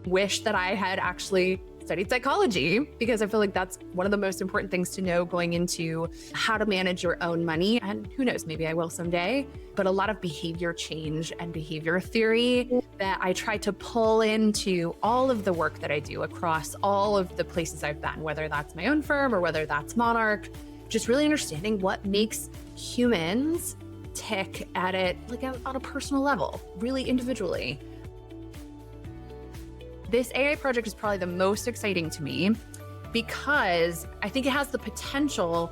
wish that I had actually studied psychology, because I feel like that's one of the most important things to know going into how to manage your own money. And who knows, maybe I will someday. But a lot of behavior change and behavior theory that I try to pull into all of the work that I do across all of the places I've been, whether that's my own firm or whether that's Monarch, just really understanding what makes humans tick at it, like on a personal level, really individually. This AI project is probably the most exciting to me because I think it has the potential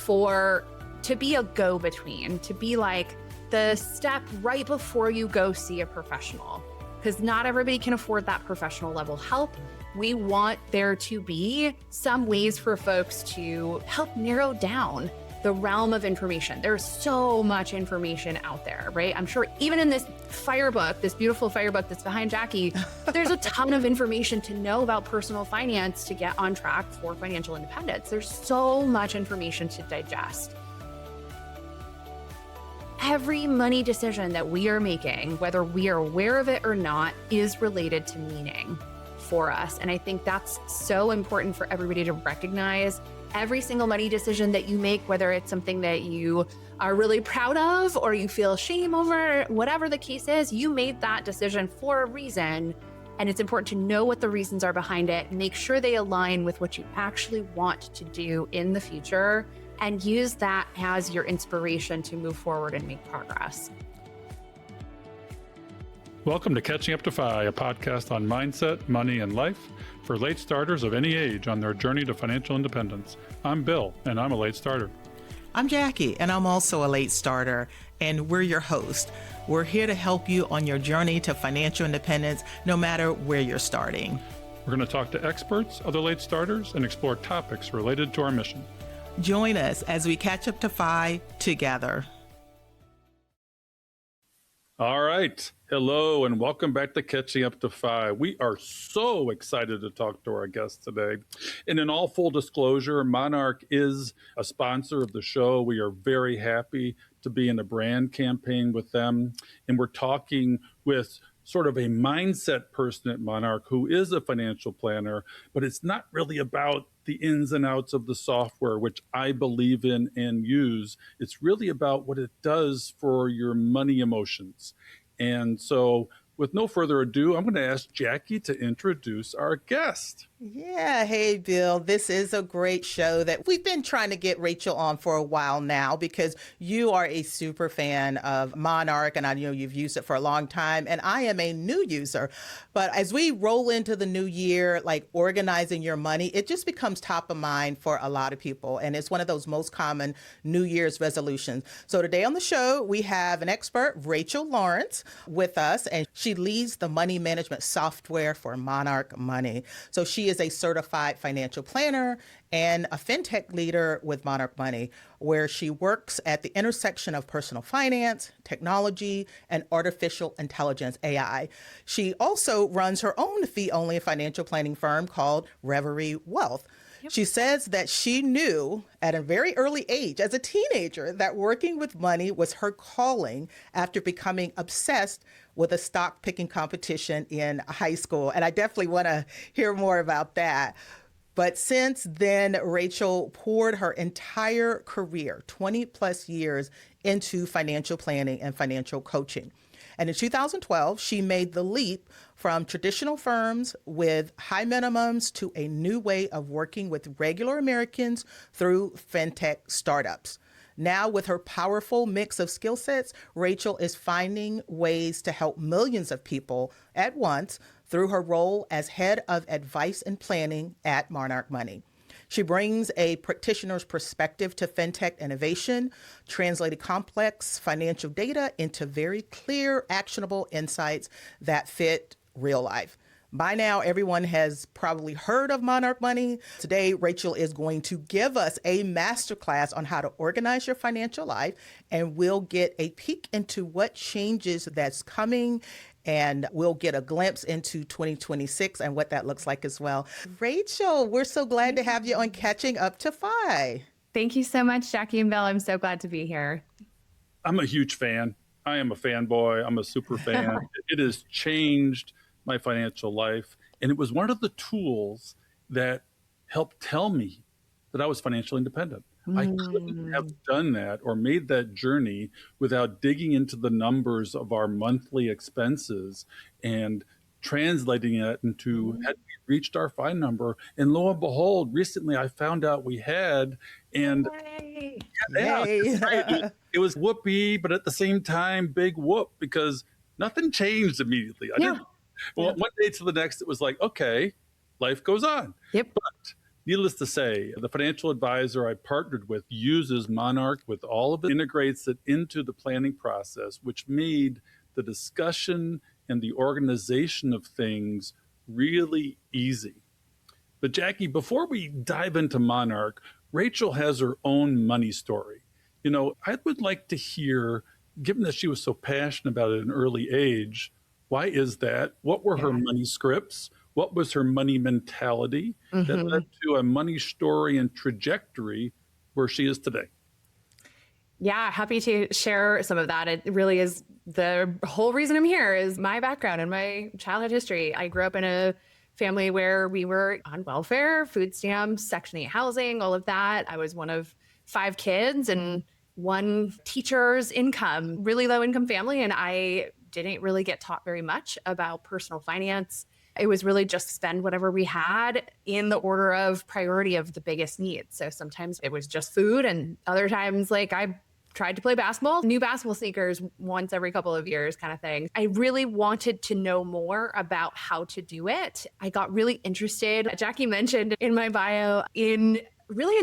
to be a go-between, to be like the step right before you go see a professional, because not everybody can afford that professional level help. We want there to be some ways for folks to help narrow down the realm of information. There's so much information out there, right? I'm sure even in this fire book, this beautiful fire book that's behind Jackie, there's a ton of information to know about personal finance to get on track for financial independence. There's so much information to digest. Every money decision that we are making, whether we are aware of it or not, is related to meaning for us. And I think that's so important for everybody to recognize. Every single money decision that you make, whether it's something that you are really proud of or you feel shame over, whatever the case is, you made that decision for a reason. And it's important to know what the reasons are behind it, make sure they align with what you actually want to do in the future, and use that as your inspiration to move forward and make progress. Welcome to Catching Up to Fi, a podcast on mindset, money, and life for late starters of any age on their journey to financial independence. I'm Bill, and I'm a late starter. I'm Jackie, and I'm also a late starter, and we're your host. We're here to help you on your journey to financial independence, no matter where you're starting. We're going to talk to experts, other late starters, and explore topics related to our mission. Join us as we catch up to Fi together. All right. Hello, and welcome back to Catching Up to Fi. We are so excited to talk to our guest today. And in all full disclosure, Monarch is a sponsor of the show. We are very happy to be in a brand campaign with them. And we're talking with sort of a mindset person at Monarch who is a financial planner, but it's not really about the ins and outs of the software, which I believe in and use. It's really about what it does for your money emotions. And so with no further ado, I'm going to ask Jackie to introduce our guest. Yeah. Hey, Bill. This is a great show that we've been trying to get Rachel on for a while now because you are a super fan of Monarch, and I know you've used it for a long time, and I am a new user. But as we roll into the new year, like organizing your money, it just becomes top of mind for a lot of people. And it's one of those most common New Year's resolutions. So today on the show, we have an expert, Rachel Lawrence, with us, and she leads the money management software for Monarch Money. So she is a certified financial planner and a fintech leader with Monarch Money, where she works at the intersection of personal finance, technology, and artificial intelligence, AI. She also runs her own fee-only financial planning firm called Reverie Wealth. Yep. She says that she knew at a very early age, as a teenager, that working with money was her calling after becoming obsessed with a stock picking competition in high school. And I definitely want to hear more about that. But since then, Rachel poured her entire career, 20 plus years, into financial planning and financial coaching. And in 2012, she made the leap from traditional firms with high minimums to a new way of working with regular Americans through fintech startups. Now, with her powerful mix of skill sets, Rachel is finding ways to help millions of people at once through her role as head of advice and planning at Monarch Money. She brings a practitioner's perspective to fintech innovation, translating complex financial data into very clear, actionable insights that fit real life. By now, everyone has probably heard of Monarch Money. Today, Rachel is going to give us a masterclass on how to organize your financial life, and we'll get a peek into what changes that's coming, and we'll get a glimpse into 2026 and what that looks like as well. Rachel, we're so glad to have you on Catching Up to Fi. Thank you so much, Jackie and Bill. I'm so glad to be here. I'm a huge fan. I am a fanboy. I'm a super fan. It has changed my financial life. And it was one of the tools that helped tell me that I was financially independent. I couldn't have done that or made that journey without digging into the numbers of our monthly expenses and translating it into had we reached our fine number. And lo and behold, recently I found out we had, and Yay. yeah, Yay. it's great. It was whoopee, but at the same time, big whoop, because nothing changed immediately. I Yeah. didn't. Well, one day to the next, it was like, okay, life goes on. Yep. But needless to say, the financial advisor I partnered with uses Monarch with all of it, integrates it into the planning process, which made the discussion and the organization of things really easy. But Jackie, before we dive into Monarch, Rachel has her own money story. You know, I would like to hear, given that she was so passionate about it at an early age, why is that? What were her money scripts? What was her money mentality that led to a money story and trajectory where she is today? Yeah, happy to share some of that. It really is the whole reason I'm here is my background and my childhood history. I grew up in a family where we were on welfare, food stamps, Section 8 housing, all of that. I was one of 5 kids and one teacher's income, really low income family. And I didn't really get taught very much about personal finance. It was really just spend whatever we had in the order of priority of the biggest needs. So sometimes it was just food, and other times, like I tried to play basketball, new basketball sneakers once every couple of years kind of thing. I really wanted to know more about how to do it. I got really interested. Jackie mentioned in my bio, in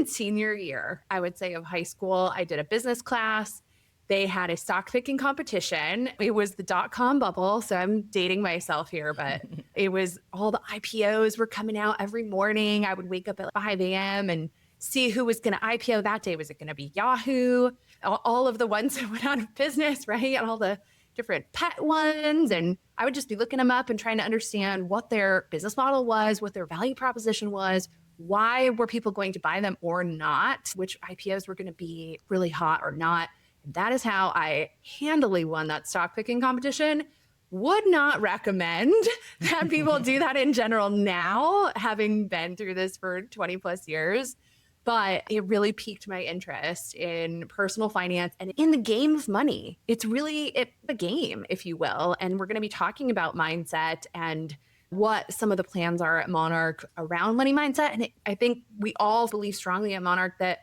senior year, I would say, of high school, I did a business class. They had a stock picking competition. It was the .com bubble. So I'm dating myself here, but it was all the IPOs were coming out every morning. I would wake up at 5 a.m. and see who was going to IPO that day. Was it going to be Yahoo? All of the ones that went out of business, right? And all the different pet ones. And I would just be looking them up and trying to understand what their business model was, what their value proposition was, why were people going to buy them or not, which IPOs were going to be really hot or not. That is how I handily won that stock picking competition. Would not recommend that people do that in general now, having been through this for 20 plus years. But it really piqued my interest in personal finance and in the game of money. It's really a game, if you will. And we're going to be talking about mindset and what some of the plans are at Monarch around money mindset. And I think we all believe strongly at Monarch that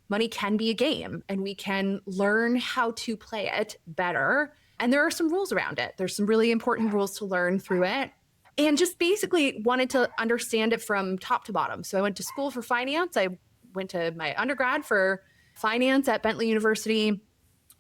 money can be a game and we can learn how to play it better. And there are some rules around it. There's some really important rules to learn through it. And just basically wanted to understand it from top to bottom. So I went to school for finance. I went to my undergrad for finance at Bentley University,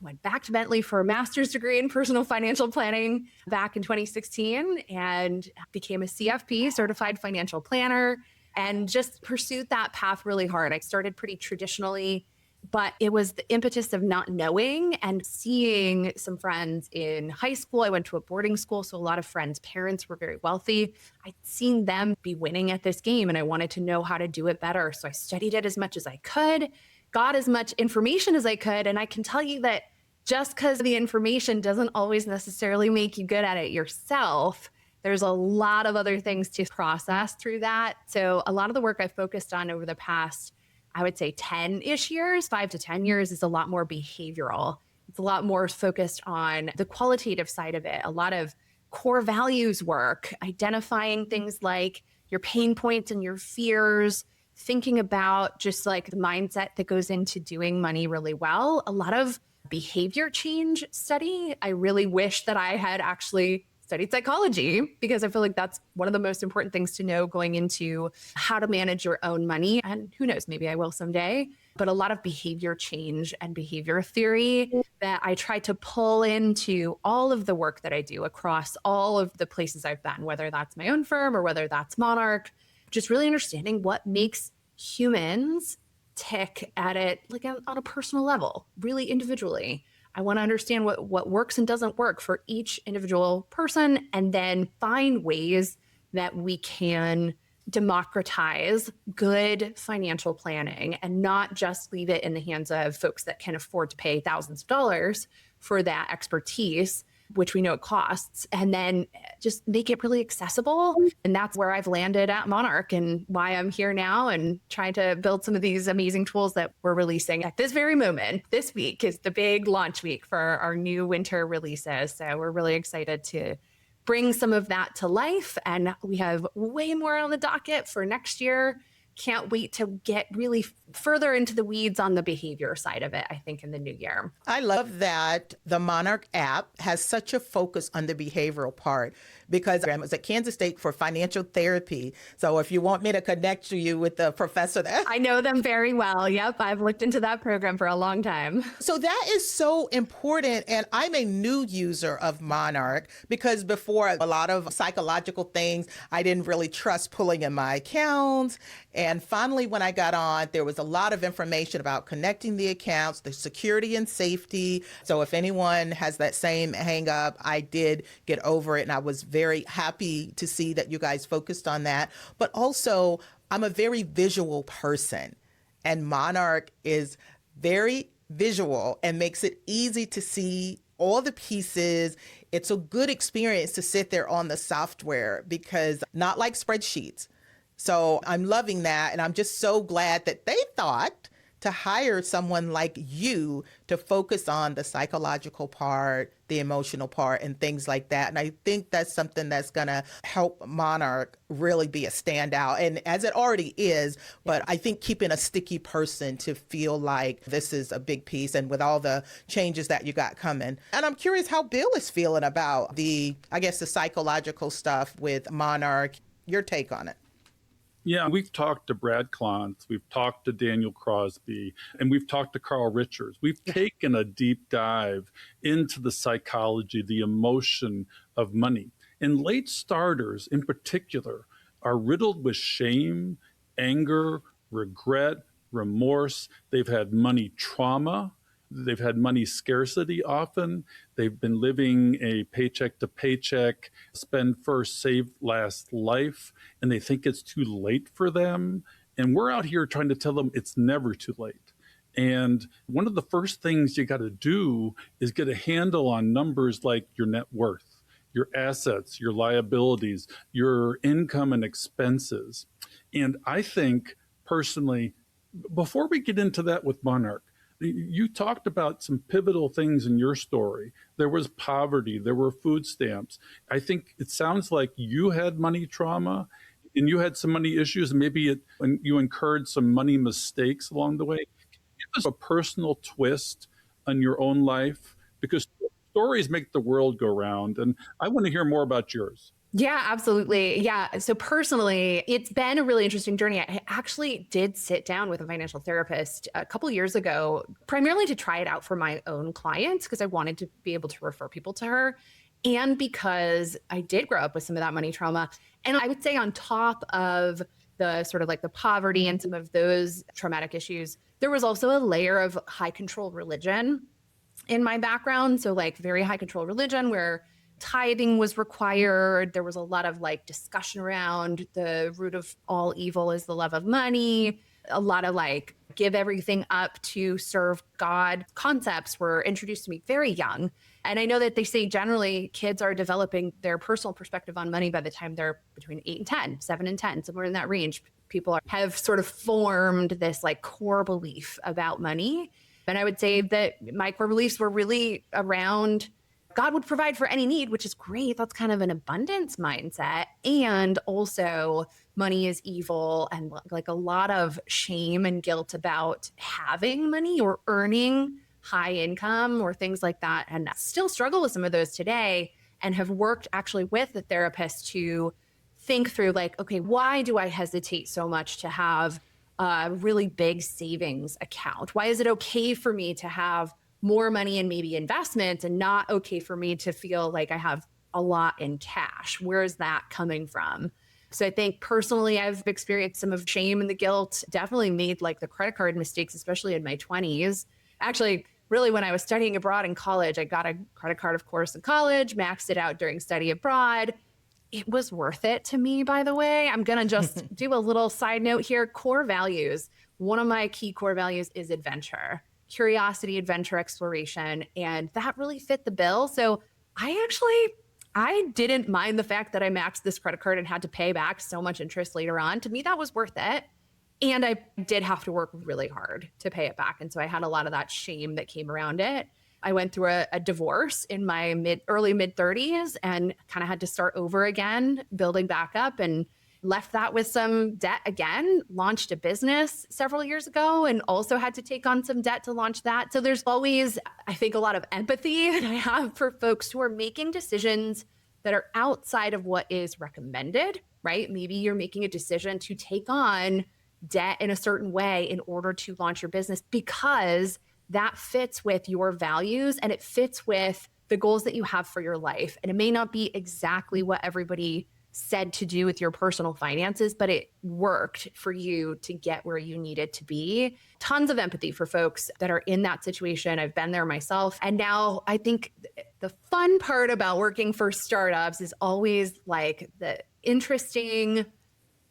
went back to Bentley for a master's degree in personal financial planning back in 2016 and became a CFP, certified financial planner, and just pursued that path really hard. I started pretty traditionally, but it was the impetus of not knowing and seeing some friends in high school. I went to a boarding school, so a lot of friends' parents were very wealthy. I'd seen them be winning at this game, and I wanted to know how to do it better. So I studied it as much as I could, got as much information as I could, and I can tell you that just because the information doesn't always necessarily make you good at it yourself, there's a lot of other things to process through that. So a lot of the work I focused on over the past, I would say 10-ish years, 5 to 10 years, is a lot more behavioral. It's a lot more focused on the qualitative side of it, a lot of core values work, identifying things like your pain points and your fears, thinking about just like the mindset that goes into doing money really well, a lot of behavior change study. I really wish that I had actually studied psychology because I feel like that's one of the most important things to know going into how to manage your own money. And who knows, maybe I will someday, but a lot of behavior change and behavior theory that I try to pull into all of the work that I do across all of the places I've been, whether that's my own firm or whether that's Monarch, just really understanding what makes humans tick at it like on a personal level, really individually. I want to understand what works and doesn't work for each individual person, and then find ways that we can democratize good financial planning and not just leave it in the hands of folks that can afford to pay thousands of dollars for that expertise, which we know it costs, and then just make it really accessible. And that's where I've landed at Monarch and why I'm here now and trying to build some of these amazing tools that we're releasing at this very moment. This week is the big launch week for our new winter releases. So we're really excited to bring some of that to life. And we have way more on the docket for next year. Can't wait to get really further into the weeds on the behavior side of it, I think, in the new year. I love that the Monarch app has such a focus on the behavioral part because I was at Kansas State for financial therapy. So if you want me to connect you with the professor there. I know them very well. Yep. I've looked into that program for a long time. So that is so important. And I'm a new user of Monarch because before a lot of psychological things, I didn't really trust pulling in my accounts. And finally, when I got on, there was a lot of information about connecting the accounts, the security and safety. So if anyone has that same hang up, I did get over it. And I was very happy to see that you guys focused on that. But also, I'm a very visual person. And Monarch is very visual and makes it easy to see all the pieces. It's a good experience to sit there on the software because not like spreadsheets. So I'm loving that. And I'm just so glad that they thought to hire someone like you to focus on the psychological part, the emotional part, and things like that. And I think that's something that's going to help Monarch really be a standout. And as it already is, but I think keeping a sticky person to feel like this is a big piece and with all the changes that you got coming. And I'm curious how Bill is feeling about the psychological stuff with Monarch. Your take on it. Yeah, we've talked to Brad Klontz, we've talked to Daniel Crosby, and we've talked to Carl Richards. We've taken a deep dive into the psychology, the emotion of money. And late starters in particular are riddled with shame, anger, regret, remorse. They've had money trauma. They've had money scarcity often. They've been living a paycheck to paycheck, spend first, save last life, and they think it's too late for them. And we're out here trying to tell them it's never too late. And one of the first things you got to do is get a handle on numbers like your net worth, your assets, your liabilities, your income and expenses. And I think personally, before we get into that with Monarch, you talked about some pivotal things in your story. There was poverty, there were food stamps. I think it sounds like you had money trauma and you had some money issues, and maybe you incurred some money mistakes along the way. Give us a personal twist on your own life, because stories make the world go round, and I want to hear more about yours. Yeah, absolutely. Yeah. So personally, it's been a really interesting journey. I actually did sit down with a financial therapist a couple of years ago, primarily to try it out for my own clients, because I wanted to be able to refer people to her. And because I did grow up with some of that money trauma. And I would say on top of the sort of like the poverty and some of those traumatic issues, there was also a layer of high control religion in my background. So like very high control religion where tithing was required. There was a lot of like discussion around the root of all evil is the love of money. A lot of like give everything up to serve God concepts were introduced to me very young. And I know that they say generally kids are developing their personal perspective on money by the time they're between 8 and 10, 7 and 10, somewhere in that range. People have sort of formed this like core belief about money. And I would say that my core beliefs were really around God would provide for any need, which is great. That's kind of an abundance mindset. And also money is evil, and like a lot of shame and guilt about having money or earning high income or things like that. And I still struggle with some of those today, and have worked actually with a therapist to think through like, okay, why do I hesitate so much to have a really big savings account? Why is it okay for me to have more money in maybe investments and not okay for me to feel like I have a lot in cash? Where is that coming from? So I think personally, I've experienced some of shame and the guilt, definitely made like the credit card mistakes, especially in my 20s. Actually, really when I was studying abroad in college, I got a credit card, of course, in college, maxed it out during study abroad. It was worth it to me, by the way. I'm going to just do a little side note here. Core values. One of my key core values is adventure. Curiosity, adventure, exploration, and that really fit the bill. So I didn't mind the fact that I maxed this credit card and had to pay back so much interest later on. To me, that was worth it. And I did have to work really hard to pay it back. And so I had a lot of that shame that came around it. I went through a divorce in my early mid 30s and kind of had to start over again, building back up, and left that with some debt again, launched a business several years ago and also had to take on some debt to launch that. So there's always, I think, a lot of empathy that I have for folks who are making decisions that are outside of what is recommended, right? Maybe you're making a decision to take on debt in a certain way in order to launch your business because that fits with your values and it fits with the goals that you have for your life. And it may not be exactly what everybody said to do with your personal finances, but it worked for you to get where you needed to be. Tons of empathy for folks that are in that situation. I've been there myself. And now I think the fun part about working for startups is always like the interesting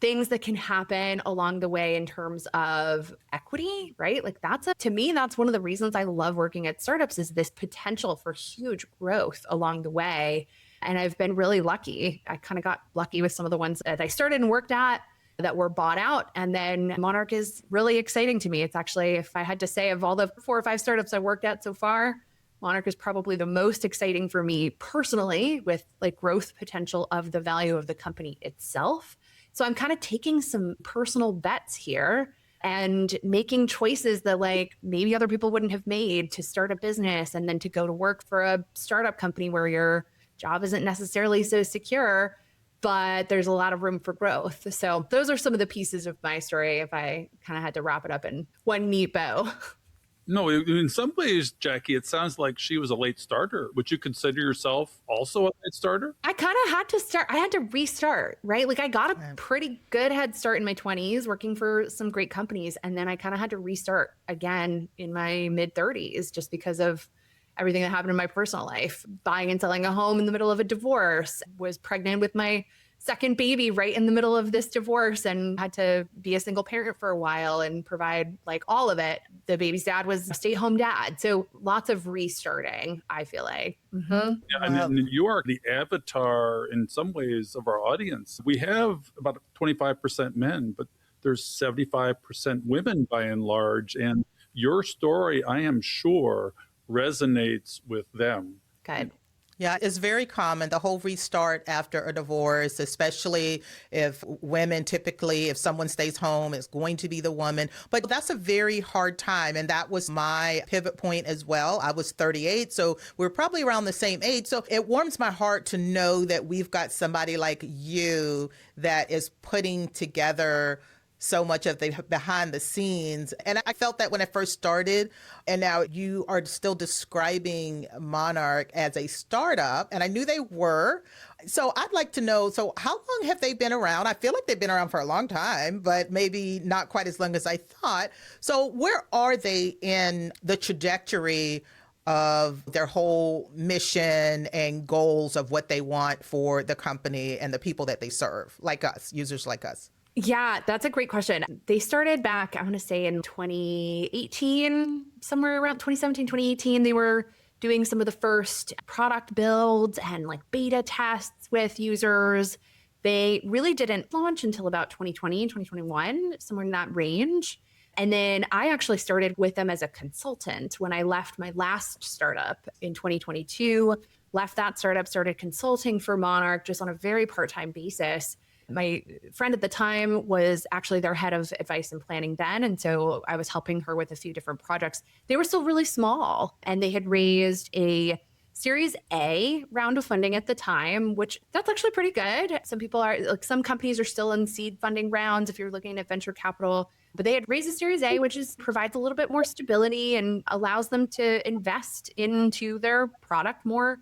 things that can happen along the way in terms of equity, right? Like to me, that's one of the reasons I love working at startups is this potential for huge growth along the way. And I've been really lucky. I kind of got lucky with some of the ones that I started and worked at that were bought out. And then Monarch is really exciting to me. It's actually, if I had to say of all the 4 or 5 startups I worked at so far, Monarch is probably the most exciting for me personally with like growth potential of the value of the company itself. So I'm kind of taking some personal bets here and making choices that like maybe other people wouldn't have made to start a business and then to go to work for a startup company where your job isn't necessarily so secure, but there's a lot of room for growth. So those are some of the pieces of my story if I kind of had to wrap it up in one neat bow. No, in some ways, Jackie, it sounds like she was a late starter. Would you consider yourself also a late starter? I kind of had to start. I had to restart, right? Like I got a pretty good head start in my 20s working for some great companies. And then I kind of had to restart again in my mid 30s just because of everything that happened in my personal life. Buying and selling a home in the middle of a divorce, was pregnant with my second baby right in the middle of this divorce and had to be a single parent for a while and provide like all of it. The baby's dad was a stay-at-home dad. So lots of restarting, I feel like. Yeah, and you are the avatar in some ways of our audience. We have about 25% men, but there's 75% women by and large. And your story, I am sure, resonates with them. Good. Yeah, it's very common, the whole restart after a divorce, especially if women typically, if someone stays home, it's going to be the woman. But that's a very hard time. And that was my pivot point as well. I was 38, so we're probably around the same age. So it warms my heart to know that we've got somebody like you that is putting together so much of the behind the scenes. And I felt that when I first started, and now you are still describing Monarch as a startup, and I knew they were. So I'd like to know, so how long have they been around? I feel like they've been around for a long time, but maybe not quite as long as I thought. So where are they in the trajectory of their whole mission and goals of what they want for the company and the people that they serve, like us, users like us? Yeah, that's a great question. They started back, I want to say in 2018, somewhere around 2017, 2018. They were doing some of the first product builds and like beta tests with users. They really didn't launch until about 2020, 2021, somewhere in that range. And then I actually started with them as a consultant when I left my last startup in 2022, left that startup, started consulting for Monarch just on a very part-time basis. My friend at the time was actually their head of advice and planning then. And so I was helping her with a few different projects. They were still really small and they had raised a Series A round of funding at the time, which that's actually pretty good. Some people are like, some companies are still in seed funding rounds if you're looking at venture capital, but they had raised a Series A, which provides a little bit more stability and allows them to invest into their product more.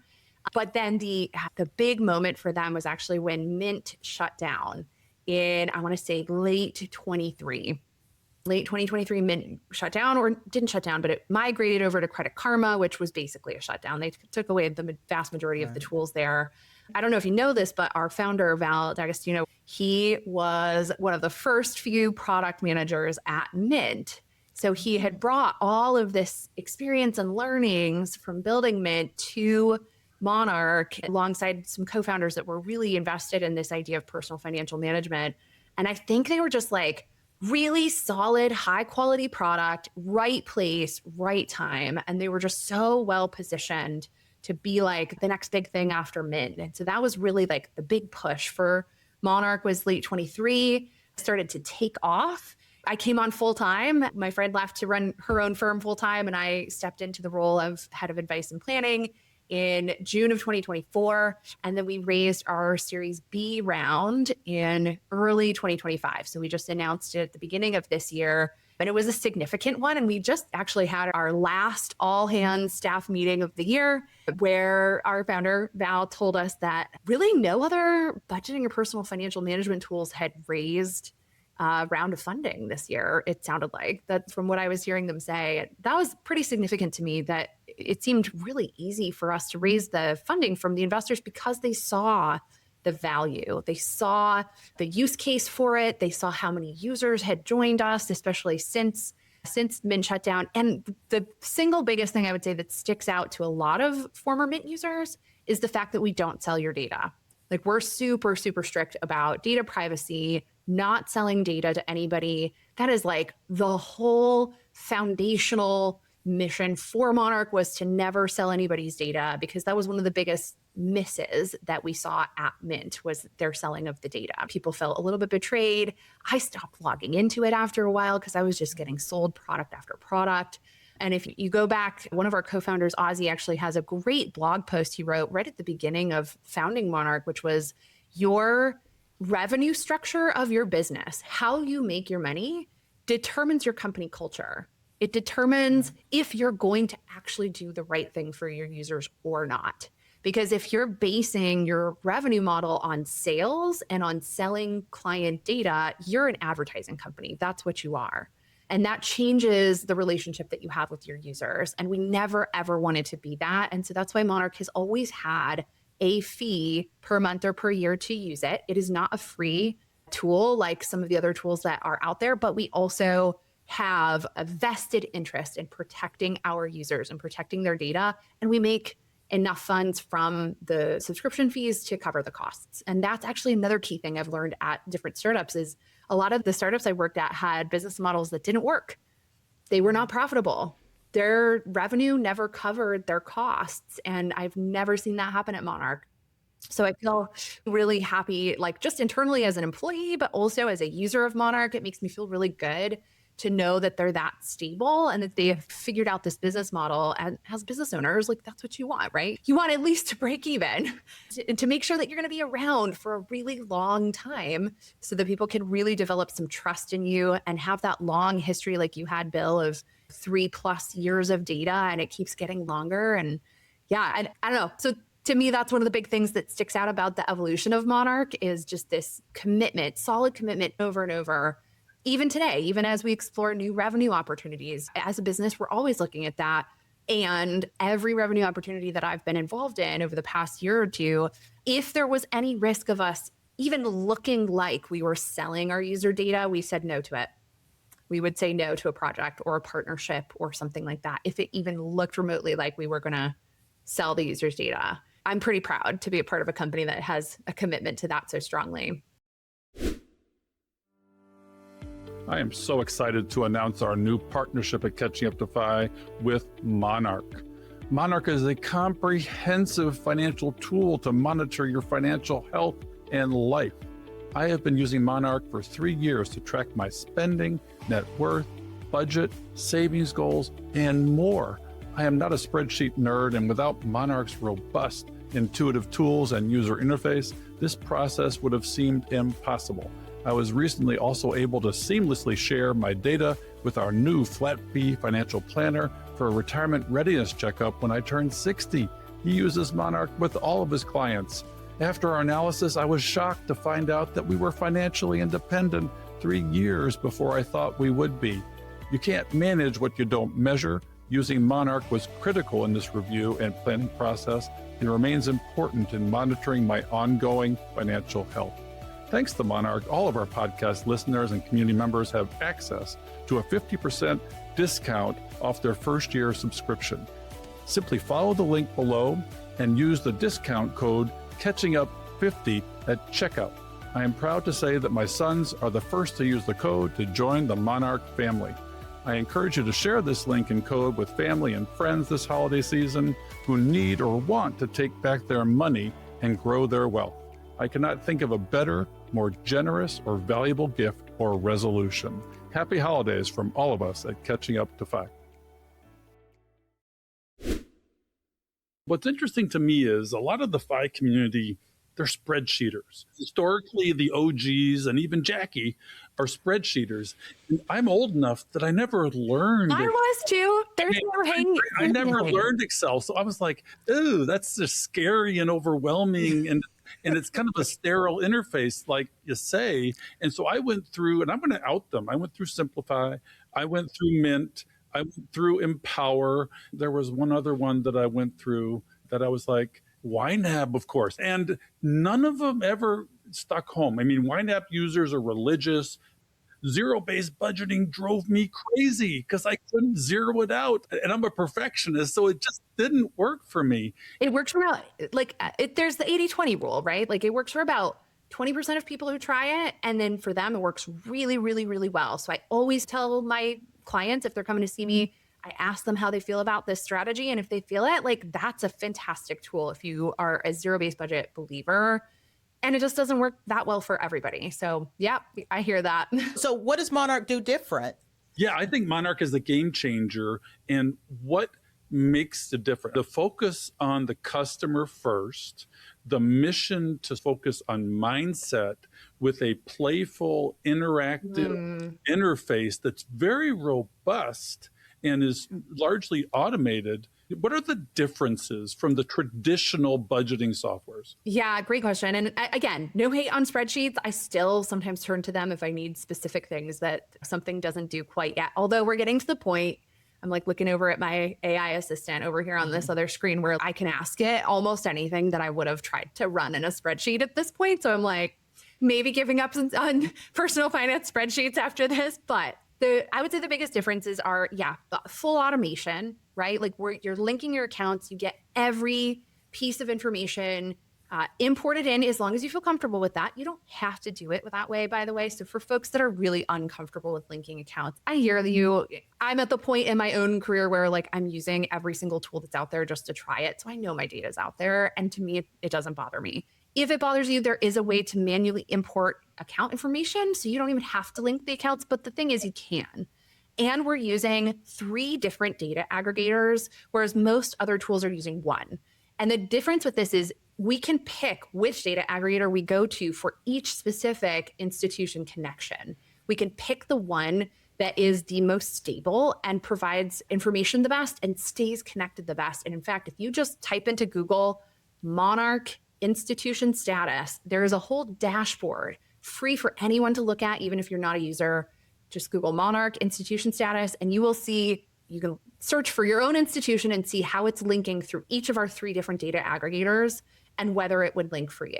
But then the big moment for them was actually when Mint shut down in, I want to say late 2023, Mint shut down, or didn't shut down, but it migrated over to Credit Karma, which was basically a shutdown. They took away the vast majority of the tools there. I don't know if you know this, but our founder, Val D'Agostino, he was one of the first few product managers at Mint. So he had brought all of this experience and learnings from building Mint to Monarch alongside some co-founders that were really invested in this idea of personal financial management. And I think they were just like really solid, high quality product, right place, right time. And they were just so well positioned to be like the next big thing after Mint. And so that was really like the big push for Monarch was late 23, started to take off. I came on full time. My friend left to run her own firm full time, and I stepped into the role of head of advice and planning in June of 2024. And then we raised our Series B round in early 2025. So we just announced it at the beginning of this year, and it was a significant one. And we just actually had our last all hands staff meeting of the year, where our founder, Val, told us that really no other budgeting or personal financial management tools had raised round of funding this year. It sounded like that from what I was hearing them say. That was pretty significant to me, that it seemed really easy for us to raise the funding from the investors because they saw the value. They saw the use case for it. They saw how many users had joined us, especially since Mint shut down. And the single biggest thing I would say that sticks out to a lot of former Mint users is the fact that we don't sell your data. Like, we're super, super strict about data privacy, not selling data to anybody. That is like the whole foundational mission for Monarch, was to never sell anybody's data, because that was one of the biggest misses that we saw at Mint, was their selling of the data. People felt a little bit betrayed. I stopped logging into it after a while because I was just getting sold product after product. And if you go back, one of our co-founders, Ozzy, actually has a great blog post he wrote right at the beginning of founding Monarch, which was your revenue structure of your business, how you make your money, determines your company culture. It determines if you're going to actually do the right thing for your users or not. Because if you're basing your revenue model on sales and on selling client data, you're an advertising company. That's what you are. And that changes the relationship that you have with your users. And we never, ever wanted to be that. And so that's why Monarch has always had a fee per month or per year to use it. It is not a free tool like some of the other tools that are out there, but we also have a vested interest in protecting our users and protecting their data. And we make enough funds from the subscription fees to cover the costs. And that's actually another key thing I've learned at different startups is a lot of the startups I worked at had business models that didn't work. They were not profitable. Their revenue never covered their costs. And I've never seen that happen at Monarch. So I feel really happy, like just internally as an employee, but also as a user of Monarch. It makes me feel really good to know that they're that stable and that they have figured out this business model. And as business owners, like, that's what you want, right? You want at least to break even to make sure that you're going to be around for a really long time so that people can really develop some trust in you and have that long history like you had, Bill, of 3+ years of data, and it keeps getting longer. And yeah, and I don't know. So to me, that's one of the big things that sticks out about the evolution of Monarch is just this commitment, solid commitment over and over. Even today, even as we explore new revenue opportunities, as a business, we're always looking at that. And every revenue opportunity that I've been involved in over the past year or two, if there was any risk of us even looking like we were selling our user data, we said no to it. We would say no to a project or a partnership or something like that if it even looked remotely like we were going to sell the user's data. I'm pretty proud to be a part of a company that has a commitment to that so strongly. I am so excited to announce our new partnership at Catching Up to Fi with Monarch. Monarch is a comprehensive financial tool to monitor your financial health and life. I have been using Monarch for 3 years to track my spending, net worth, budget, savings goals, and more. I am not a spreadsheet nerd, and without Monarch's robust, intuitive tools and user interface, this process would have seemed impossible. I was recently also able to seamlessly share my data with our new flat fee financial planner for a retirement readiness checkup when I turned 60. He uses Monarch with all of his clients. After our analysis, I was shocked to find out that we were financially independent 3 years before I thought we would be. You can't manage what you don't measure. Using Monarch was critical in this review and planning process and remains important in monitoring my ongoing financial health. Thanks to Monarch, all of our podcast listeners and community members have access to a 50% discount off their first year subscription. Simply follow the link below and use the discount code CatchingUp50 at checkout. I am proud to say that my sons are the first to use the code to join the Monarch family. I encourage you to share this link and code with family and friends this holiday season who need or want to take back their money and grow their wealth. I cannot think of a better, more generous, or valuable gift or resolution. Happy holidays from all of us at Catching Up to 5. What's interesting to me is a lot of the FI community, they're spreadsheeters. Historically, the OGs and even Jackie are spreadsheeters. And I'm old enough that I never learned. I was too. I never learned Excel. So I was like, ooh, that's just scary and overwhelming. And it's kind of a sterile interface, like you say. And so I went through, and I'm going to out them. I went through Simplify. I went through Mint. I went through Empower. There was one other one that I went through that I was like, YNAB, of course. And none of them ever stuck home. I mean, YNAB users are religious. Zero-based budgeting drove me crazy because I couldn't zero it out. And I'm a perfectionist, so it just didn't work for me. It works for there's the 80-20 rule, right? Like it works for about 20% of people who try it. And then for them, it works really, really, really well. So I always tell my clients, if they're coming to see me, I ask them how they feel about this strategy. And if they feel it, like that's a fantastic tool if you are a zero-based budget believer. And it just doesn't work that well for everybody. So yeah, I hear that. So what does Monarch do different? Yeah, I think Monarch is the game changer. And what makes the difference? The focus on the customer first, the mission to focus on mindset with a playful, interactive interface that's very robust and is largely automated. What are the differences from the traditional budgeting softwares? Yeah, great question. And again, no hate on spreadsheets. I still sometimes turn to them if I need specific things that something doesn't do quite yet. Although we're getting to the point, I'm like looking over at my AI assistant over here on this other screen where I can ask it almost anything that I would have tried to run in a spreadsheet at this point. So I'm like, maybe giving up on personal finance spreadsheets after this, but I would say the biggest differences are, full automation, right? Like you're linking your accounts, you get every piece of information imported in as long as you feel comfortable with that. You don't have to do it that way, by the way. So for folks that are really uncomfortable with linking accounts, I hear you. I'm at the point in my own career where like I'm using every single tool that's out there just to try it. So I know my data is out there. And to me, it doesn't bother me. If it bothers you, there is a way to manually import account information. So you don't even have to link the accounts. But the thing is, you can. And we're using 3 different data aggregators, whereas most other tools are using 1. And the difference with this is we can pick which data aggregator we go to for each specific institution connection. We can pick the one that is the most stable and provides information the best and stays connected the best. And in fact, if you just type into Google Monarch institution status, there is a whole dashboard free for anyone to look at, even if you're not a user. Just Google Monarch institution status, and you will see, you can search for your own institution and see how it's linking through each of our 3 different data aggregators and whether it would link for you.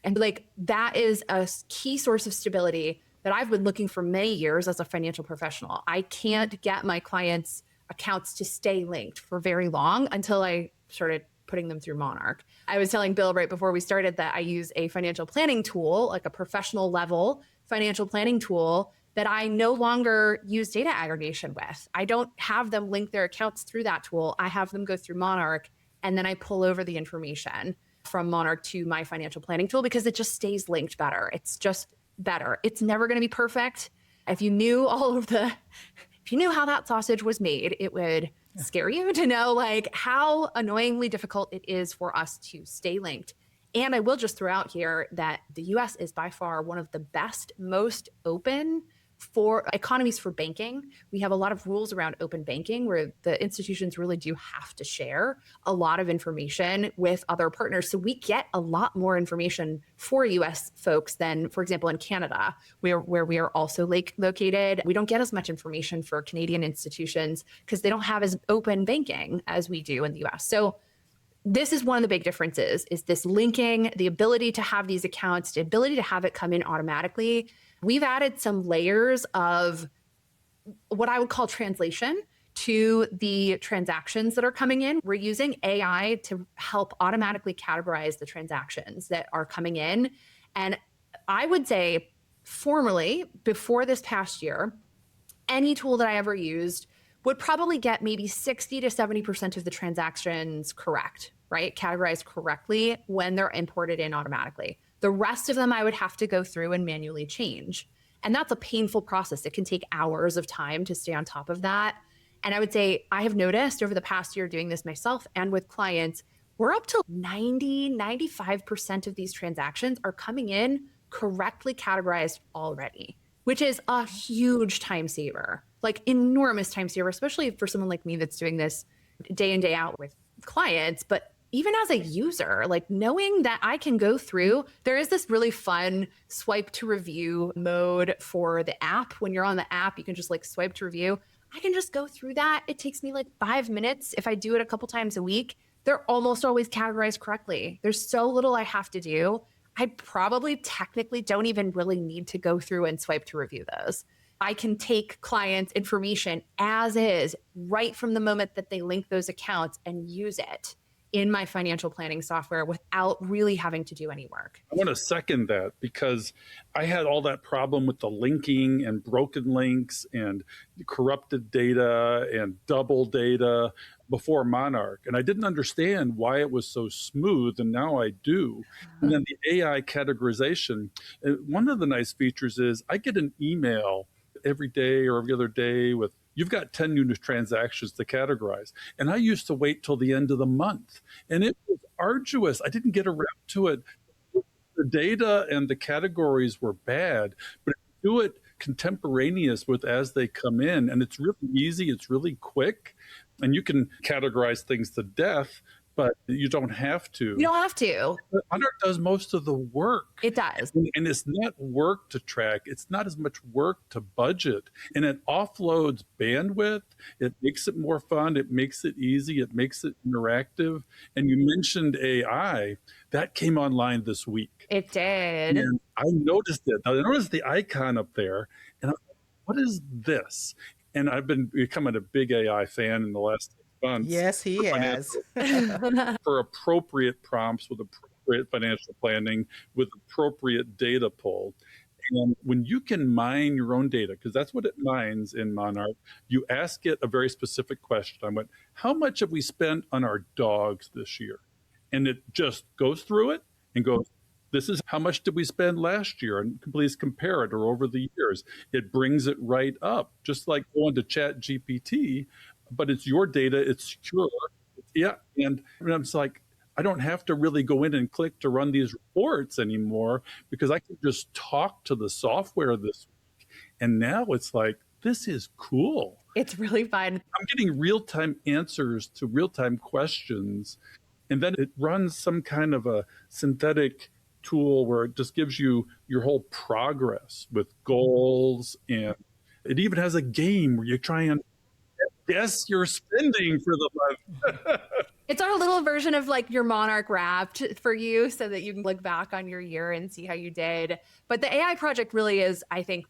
And like that is a key source of stability that I've been looking for many years as a financial professional. I can't get my clients' accounts to stay linked for very long until I started putting them through Monarch. I was telling Bill right before we started that I use a financial planning tool, like a professional level financial planning tool that I no longer use data aggregation with. I don't have them link their accounts through that tool. I have them go through Monarch, and then I pull over the information from Monarch to my financial planning tool because it just stays linked better. It's just better. It's never going to be perfect. If you knew if you knew how that sausage was made, it would scare you to know like how annoyingly difficult it is for us to stay linked. And I will just throw out here that the US is by far one of the best, most open for economies for banking. We have a lot of rules around open banking where the institutions really do have to share a lot of information with other partners. So we get a lot more information for US folks than, for example, in Canada, where we are also located. We don't get as much information for Canadian institutions because they don't have as open banking as we do in the US. So this is one of the big differences, is this linking, the ability to have these accounts, the ability to have it come in automatically. We've added some layers of what I would call translation to the transactions that are coming in. We're using AI to help automatically categorize the transactions that are coming in. And I would say, formerly, before this past year, any tool that I ever used would probably get maybe 60 to 70% of the transactions correct, right? Categorized correctly when they're imported in automatically. The rest of them I would have to go through and manually change. And that's a painful process. It can take hours of time to stay on top of that. And I would say I have noticed over the past year doing this myself and with clients, we're up to 90, 95% of these transactions are coming in correctly categorized already, which is a huge time saver, like enormous time saver, especially for someone like me that's doing this day in, day out with clients. But even as a user, like knowing that I can go through, there is this really fun swipe to review mode for the app. When you're on the app, you can just like swipe to review. I can just go through that. It takes me like 5 minutes. If I do it a couple times a week, they're almost always categorized correctly. There's so little I have to do. I probably technically don't even really need to go through and swipe to review those. I can take clients' information as is right from the moment that they link those accounts and use it in my financial planning software without really having to do any work. I want to second that because I had all that problem with the linking and broken links and corrupted data and double data before Monarch. And I didn't understand why it was so smooth, and now I do. And then the AI categorization, one of the nice features is I get an email every day or every other day with, you've got 10 new transactions to categorize. And I used to wait till the end of the month. And it was arduous. I didn't get around to it. The data and the categories were bad, but if you do it contemporaneous with as they come in, and it's really easy, it's really quick, and you can categorize things to death, but you don't have to. You don't have to. Monarch does most of the work. It does. And it's not work to track. It's not as much work to budget. And it offloads bandwidth. It makes it more fun. It makes it easy. It makes it interactive. And you mentioned AI. That came online this week. It did. And I noticed it. I noticed the icon up there. And I'm like, what is this? And I've been becoming a big AI fan in the last months. Yes, he has. For appropriate prompts with appropriate financial planning, with appropriate data pull. And when you can mine your own data, because that's what it mines in Monarch, you ask it a very specific question. I went, how much have we spent on our dogs this year? And it just goes through it and goes, this is how much did we spend last year? And please compare it or over the years. It brings it right up, just like going to Chat GPT, but it's your data, it's secure. Yeah. And I'm just like, I don't have to really go in and click to run these reports anymore because I can just talk to the software this week. And now it's like, this is cool. It's really fun. I'm getting real-time answers to real-time questions. And then it runs some kind of a synthetic tool where it just gives you your whole progress with goals. And it even has a game where you try and guess your spending for the month. It's our little version of like your Monarch Wrapped for you so that you can look back on your year and see how you did. But the AI project really is, I think,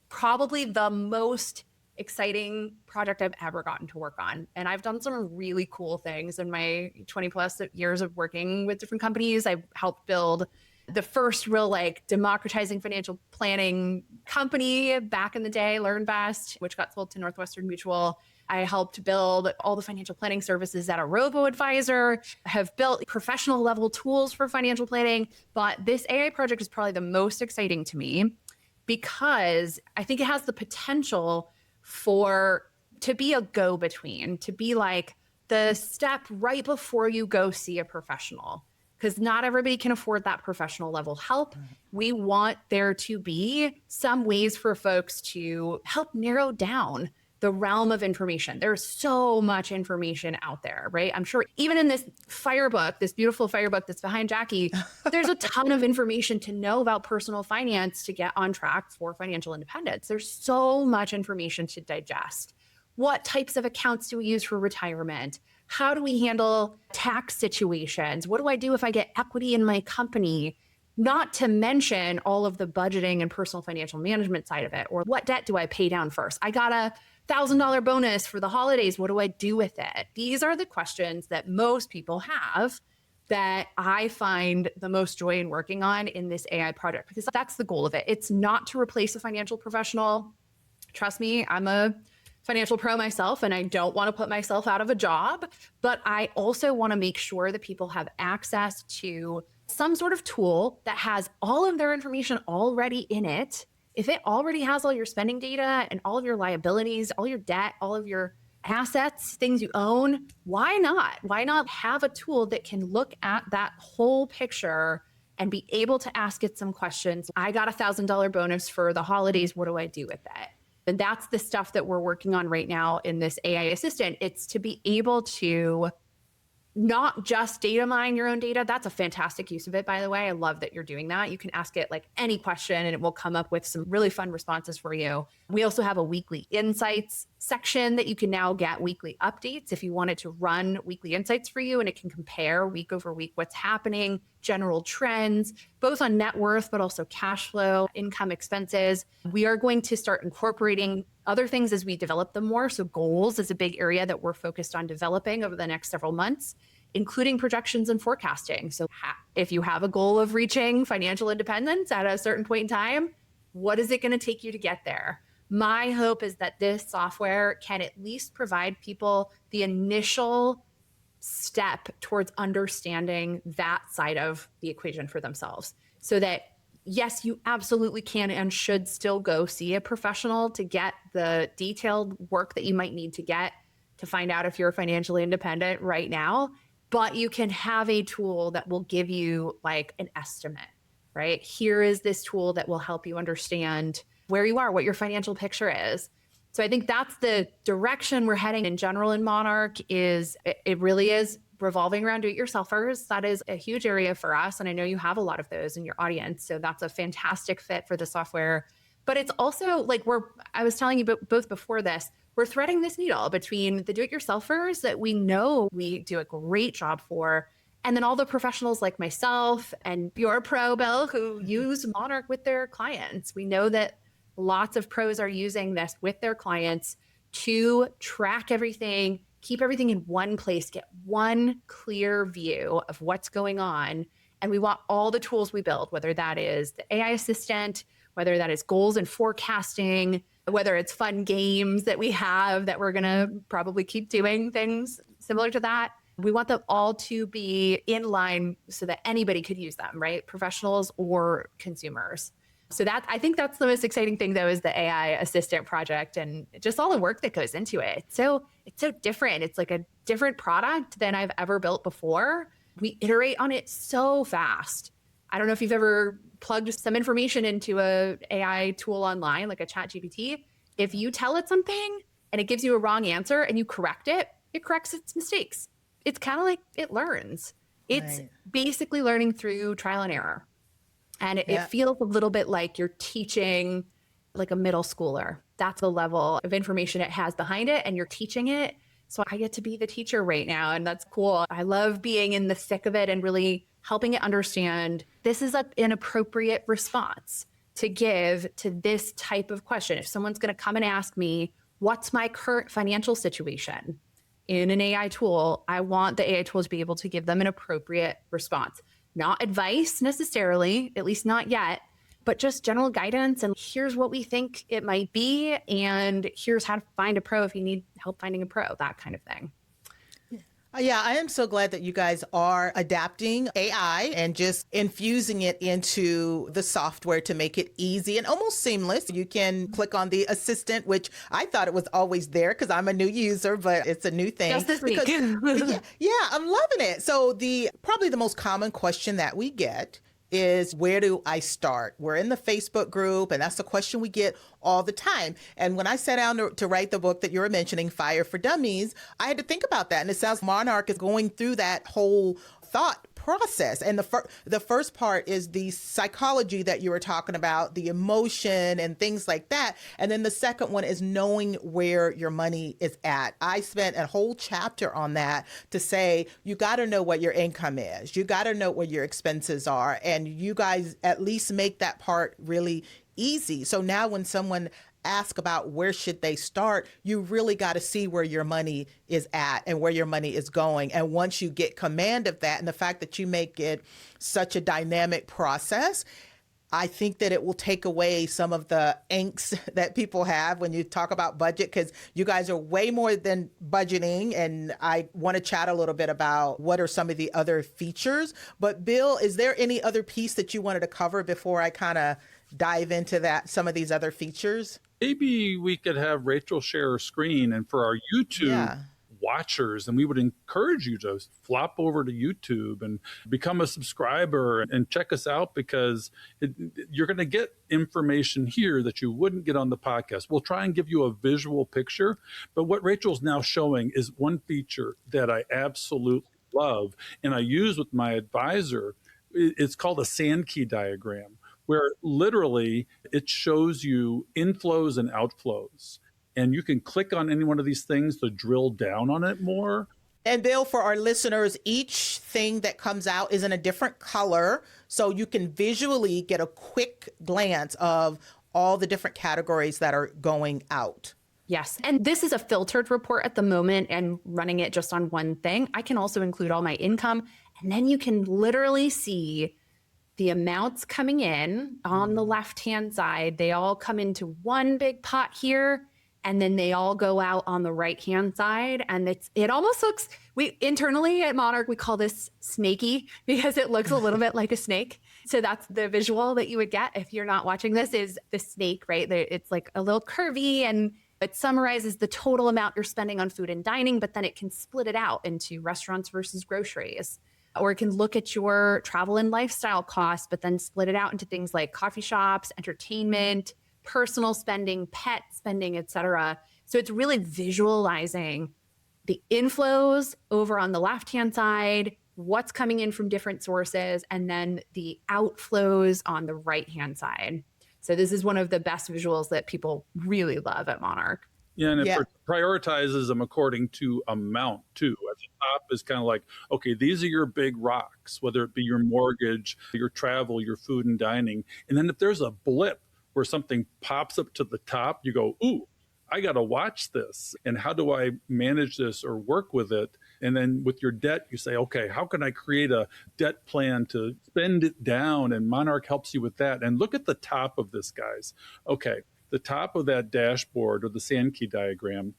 probably the most exciting project I've ever gotten to work on. And I've done some really cool things in my 20 plus years of working with different companies. I've helped build the first real like democratizing financial planning company back in the day, LearnVest, which got sold to Northwestern Mutual. I helped build all the financial planning services at a robo-advisor, have built professional level tools for financial planning. But this AI project is probably the most exciting to me because I think it has the potential to be a go-between, to be like the step right before you go see a professional. Because not everybody can afford that professional level help. We want there to be some ways for folks to help narrow down the realm of information. There's so much information out there, right? I'm sure even in this fire book, this beautiful fire book that's behind Jackie, there's a ton of information to know about personal finance to get on track for financial independence. There's so much information to digest. What types of accounts do we use for retirement? How do we handle tax situations? What do I do if I get equity in my company? Not to mention all of the budgeting and personal financial management side of it, or what debt do I pay down first? I got a $1,000 bonus for the holidays. What do I do with it? These are the questions that most people have that I find the most joy in working on in this AI project, because that's the goal of it. It's not to replace a financial professional. Trust me, I'm a financial pro myself, and I don't want to put myself out of a job, but I also want to make sure that people have access to some sort of tool that has all of their information already in it. If it already has all your spending data and all of your liabilities, all your debt, all of your assets, things you own, why not? Why not have a tool that can look at that whole picture and be able to ask it some questions? I got a $1,000 bonus for the holidays. What do I do with it? And that's the stuff that we're working on right now in this AI assistant. It's to be able to not just data mine your own data. That's a fantastic use of it, by the way. I love that you're doing that. You can ask it like any question and it will come up with some really fun responses for you. We also have a weekly insights section that you can now get weekly updates if you wanted to run weekly insights for you, and it can compare week over week what's happening, general trends, both on net worth, but also cash flow, income, expenses. We are going to start incorporating other things as we develop them more. So goals is a big area that we're focused on developing over the next several months, including projections and forecasting. So if you have a goal of reaching financial independence at a certain point in time, what is it going to take you to get there? My hope is that this software can at least provide people the initial step towards understanding that side of the equation for themselves, so that yes, you absolutely can and should still go see a professional to get the detailed work that you might need to get to find out if you're financially independent right now. But you can have a tool that will give you like an estimate, right? Here is this tool that will help you understand where you are, what your financial picture is. So I think that's the direction we're heading in general in Monarch. It really is revolving around do-it-yourselfers. That is a huge area for us. And I know you have a lot of those in your audience. So that's a fantastic fit for the software. But it's also like I was telling you both before this, we're threading this needle between the do-it-yourselfers that we know we do a great job for, and then all the professionals like myself and your pro, Bill, who use Monarch with their clients. We know that lots of pros are using this with their clients to track everything, keep everything in one place, get one clear view of what's going on. And we want all the tools we build, whether that is the AI assistant, whether that is goals and forecasting, whether it's fun games that we have that we're going to probably keep doing things similar to that. We want them all to be in line so that anybody could use them, right? Professionals or consumers. So I think that's the most exciting thing, though, is the AI assistant project and just all the work that goes into it. So it's so different. It's like a different product than I've ever built before. We iterate on it so fast. I don't know if you've ever plugged some information into a AI tool online, like a ChatGPT. If you tell it something and it gives you a wrong answer and you correct it, it corrects its mistakes. It's kind of like it learns. It's basically learning through trial and error. And it feels a little bit like you're teaching like a middle schooler. That's the level of information it has behind it, and you're teaching it. So I get to be the teacher right now, and that's cool. I love being in the thick of it and really helping it understand this is an appropriate response to give to this type of question. If someone's going to come and ask me, what's my current financial situation in an AI tool, I want the AI tool to be able to give them an appropriate response. Not advice necessarily, at least not yet, but just general guidance. And here's what we think it might be. And here's how to find a pro if you need help finding a pro, that kind of thing. Yeah, I am so glad that you guys are adapting AI and just infusing it into the software to make it easy and almost seamless. You can click on the assistant, which I thought it was always there because I'm a new user, but it's a new thing. Just this week. Yeah, I'm loving it. So probably the most common question that we get is, where do I start? We're in the Facebook group, and that's the question we get all the time. And when I sat down to write the book that you were mentioning, Fire for Dummies, I had to think about that. And it sounds Monarch is going through that whole thought process. And the first part is the psychology that you were talking about, the emotion and things like that. And then the second one is knowing where your money is at. I spent a whole chapter on that to say, you got to know what your income is. You got to know what your expenses are. And you guys at least make that part really easy. So now when someone ask about where should they start, you really got to see where your money is at and where your money is going. And once you get command of that, and the fact that you make it such a dynamic process, I think that it will take away some of the angst that people have when you talk about budget, because you guys are way more than budgeting. And I want to chat a little bit about what are some of the other features. But Bill, is there any other piece that you wanted to cover before I kind of dive into that, some of these other features? Maybe we could have Rachel share her screen, and for our YouTube watchers, and we would encourage you to flop over to YouTube and become a subscriber and check us out, because you're going to get information here that you wouldn't get on the podcast. We'll try and give you a visual picture, but what Rachel's now showing is one feature that I absolutely love and I use with my advisor. It's called a Snakey diagram, where literally it shows you inflows and outflows. And you can click on any one of these things to drill down on it more. And Bill, for our listeners, each thing that comes out is in a different color. So you can visually get a quick glance of all the different categories that are going out. Yes. And this is a filtered report at the moment and running it just on one thing. I can also include all my income. And then you can literally see the amounts coming in on the left-hand side. They all come into one big pot here, and then they all go out on the right-hand side. And it almost looks, we internally at Monarch, we call this Snakey, because it looks a little bit like a snake. So that's the visual that you would get if you're not watching this, is the snake, right? It's like a little curvy, and it summarizes the total amount you're spending on food and dining, but then it can split it out into restaurants versus groceries. Or it can look at your travel and lifestyle costs, but then split it out into things like coffee shops, entertainment, personal spending, pet spending, et cetera. So it's really visualizing the inflows over on the left-hand side, what's coming in from different sources, and then the outflows on the right-hand side. So this is one of the best visuals that people really love at Monarch. Yeah, and it prioritizes them according to amount too. At the top is kind of like, okay, these are your big rocks, whether it be your mortgage, your travel, your food and dining. And then if there's a blip where something pops up to the top, you go, ooh, I got to watch this. And how do I manage this or work with it? And then with your debt, you say, okay, how can I create a debt plan to spend it down? And Monarch helps you with that. And look at the top of this, guys. Okay. The top of that dashboard or the Snakey diagram,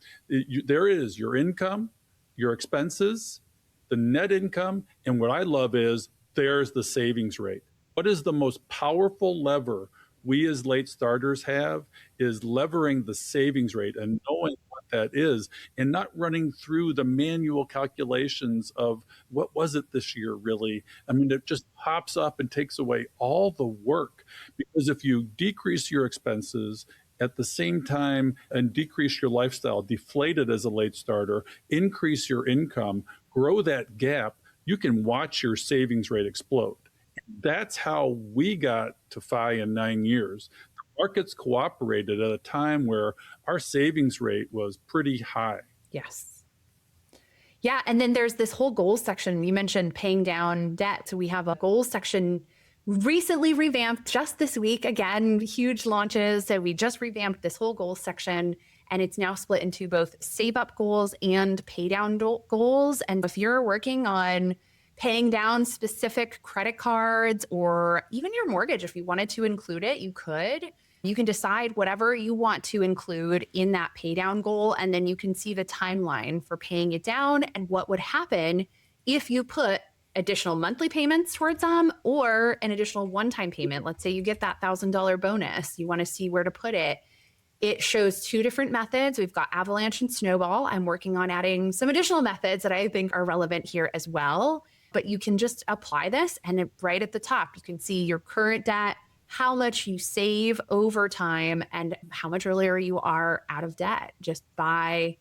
there is your income, your expenses, the net income, and what I love is there's the savings rate. What is the most powerful lever we as late starters have is levering the savings rate and knowing what that is and not running through the manual calculations of what was it this year really. I mean, it just pops up and takes away all the work, because if you decrease your expenses at the same time and decrease your lifestyle, deflate it as a late starter, increase your income, grow that gap, you can watch your savings rate explode. That's how we got to FI in 9 years. The markets cooperated at a time where our savings rate was pretty high. Yes. Yeah. And then there's this whole goals section. You mentioned paying down debt. So we have a goals section recently revamped just this week. Again, huge launches. So we just revamped this whole goals section, and it's now split into both save up goals and pay down goals. And if you're working on paying down specific credit cards or even your mortgage, if you wanted to include it, you could. You can decide whatever you want to include in that pay down goal, and then you can see the timeline for paying it down and what would happen if you put additional monthly payments towards them or an additional one-time payment. Let's say you get that $1,000 bonus, you want to see where to put it. It shows two different methods. We've got Avalanche and Snowball. I'm working on adding some additional methods that I think are relevant here as well. But you can just apply this, and right at the top, you can see your current debt, how much you save over time, and how much earlier you are out of debt just by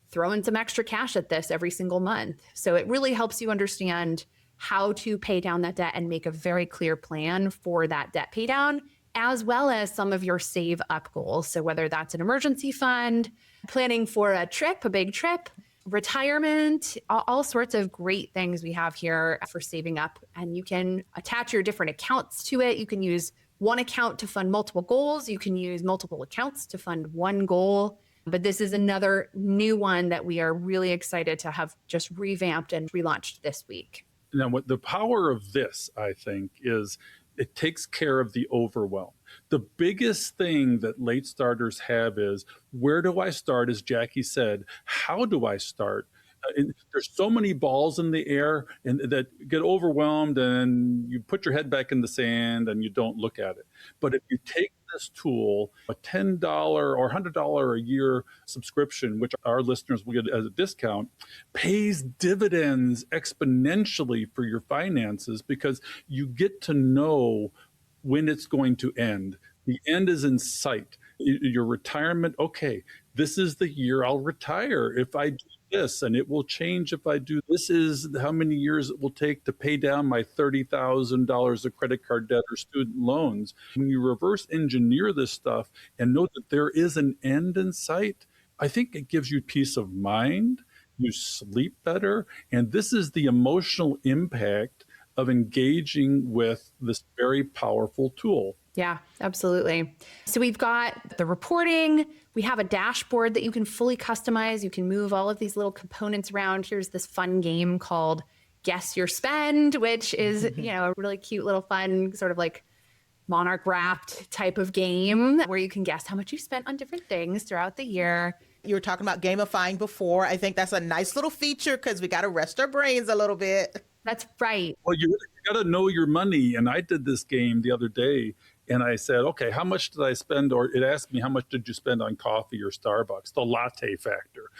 throwing some extra cash at this every single month. So it really helps you understand how to pay down that debt and make a very clear plan for that debt pay down, as well as some of your save up goals. So whether that's an emergency fund, planning for a trip, a big trip, retirement, all sorts of great things we have here for saving up. And you can attach your different accounts to it. You can use one account to fund multiple goals. You can use multiple accounts to fund one goal. But this is another new one that we are really excited to have just revamped and relaunched this week. Now, what the power of this, I think, is it takes care of the overwhelm. The biggest thing that late starters have is, where do I start? As Jackie said, how do I start? And there's so many balls in the air and that get overwhelmed, and you put your head back in the sand and you don't look at it. But if you take this tool, a $10 or $100 a year subscription, which our listeners will get as a discount, pays dividends exponentially for your finances, because you get to know when it's going to end. The end is in sight. Your retirement, okay, this is the year I'll retire if I do this, and it will change if I do. This is how many years it will take to pay down my $30,000 of credit card debt or student loans. When you reverse engineer this stuff and know that there is an end in sight, I think it gives you peace of mind. You sleep better. And this is the emotional impact of engaging with this very powerful tool. Yeah, absolutely. So we've got the reporting. We have a dashboard that you can fully customize. You can move all of these little components around. Here's this fun game called Guess Your Spend, which is, a really cute little fun sort of like Monarch wrapped type of game where you can guess how much you spent on different things throughout the year. You were talking about gamifying before. I think that's a nice little feature because we got to rest our brains a little bit. That's right. Well, you got to know your money. And I did this game the other day. And I said, okay, how much did I spend? Or it asked me, how much did you spend on coffee or Starbucks? The latte factor.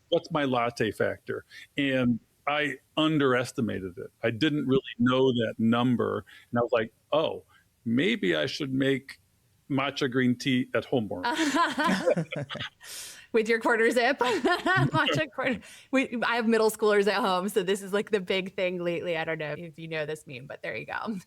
What's my latte factor? And I underestimated it. I didn't really know that number. And I was like, oh, maybe I should make matcha green tea at home more. With your quarter zip. Matcha quarter. I have middle schoolers at home, so this is like the big thing lately. I don't know if you know this meme, but there you go.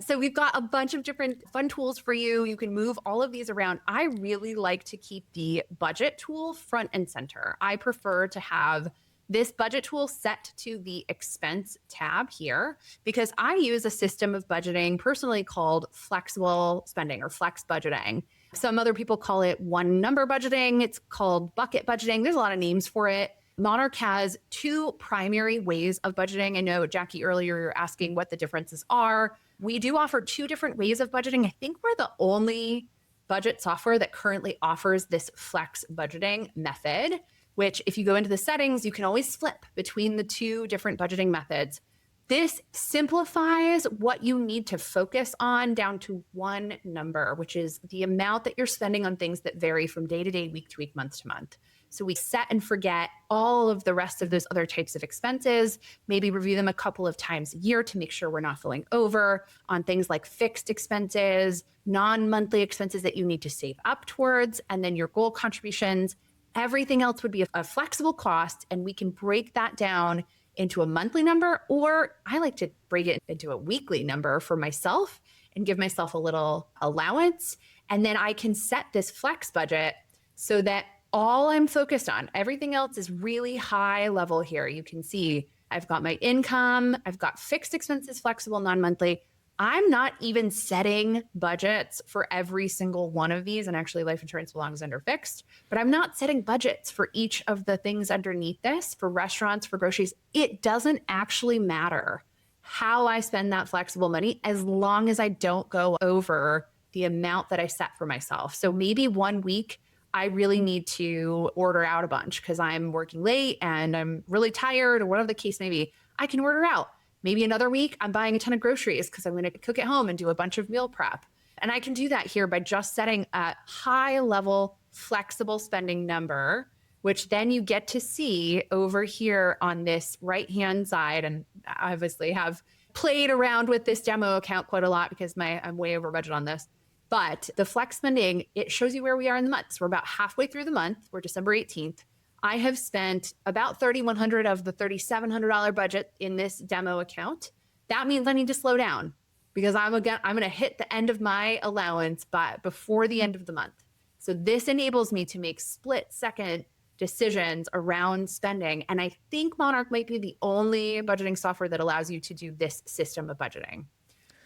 So we've got a bunch of different fun tools for you. You can move all of these around. I really like to keep the budget tool front and center. I prefer to have this budget tool set to the expense tab here because I use a system of budgeting personally called flexible spending or flex budgeting. Some other people call it one number budgeting. It's called bucket budgeting. There's a lot of names for it. Monarch has two primary ways of budgeting. I know, Jackie, earlier you were asking what the differences are. We do offer two different ways of budgeting. I think we're the only budget software that currently offers this flex budgeting method, which if you go into the settings, you can always flip between the two different budgeting methods. This simplifies what you need to focus on down to one number, which is the amount that you're spending on things that vary from day to day, week to week, month to month. So we set and forget all of the rest of those other types of expenses, maybe review them a couple of times a year to make sure we're not filling over on things like fixed expenses, non-monthly expenses that you need to save up towards, and then your goal contributions. Everything else would be a flexible cost, and we can break that down into a monthly number, or I like to break it into a weekly number for myself and give myself a little allowance. And then I can set this flex budget so that all I'm focused on, everything else is really high level here. You can see I've got my income, I've got fixed expenses, flexible, non-monthly. I'm not even setting budgets for every single one of these. And actually life insurance belongs under fixed, but I'm not setting budgets for each of the things underneath this, for restaurants, for groceries. It doesn't actually matter how I spend that flexible money as long as I don't go over the amount that I set for myself. So maybe one week I really need to order out a bunch because I'm working late and I'm really tired or whatever the case may be. I can order out. Maybe another week I'm buying a ton of groceries because I'm going to cook at home and do a bunch of meal prep. And I can do that here by just setting a high level flexible spending number, which then you get to see over here on this right-hand side. And I obviously have played around with this demo account quite a lot because I'm way over budget on this. But the flex spending, it shows you where we are in the month. So we're about halfway through the month. We're December 18th. I have spent about $3,100 of the $3,700 budget in this demo account. That means I need to slow down because I'm going to hit the end of my allowance before the end of the month. So this enables me to make split-second decisions around spending. And I think Monarch might be the only budgeting software that allows you to do this system of budgeting.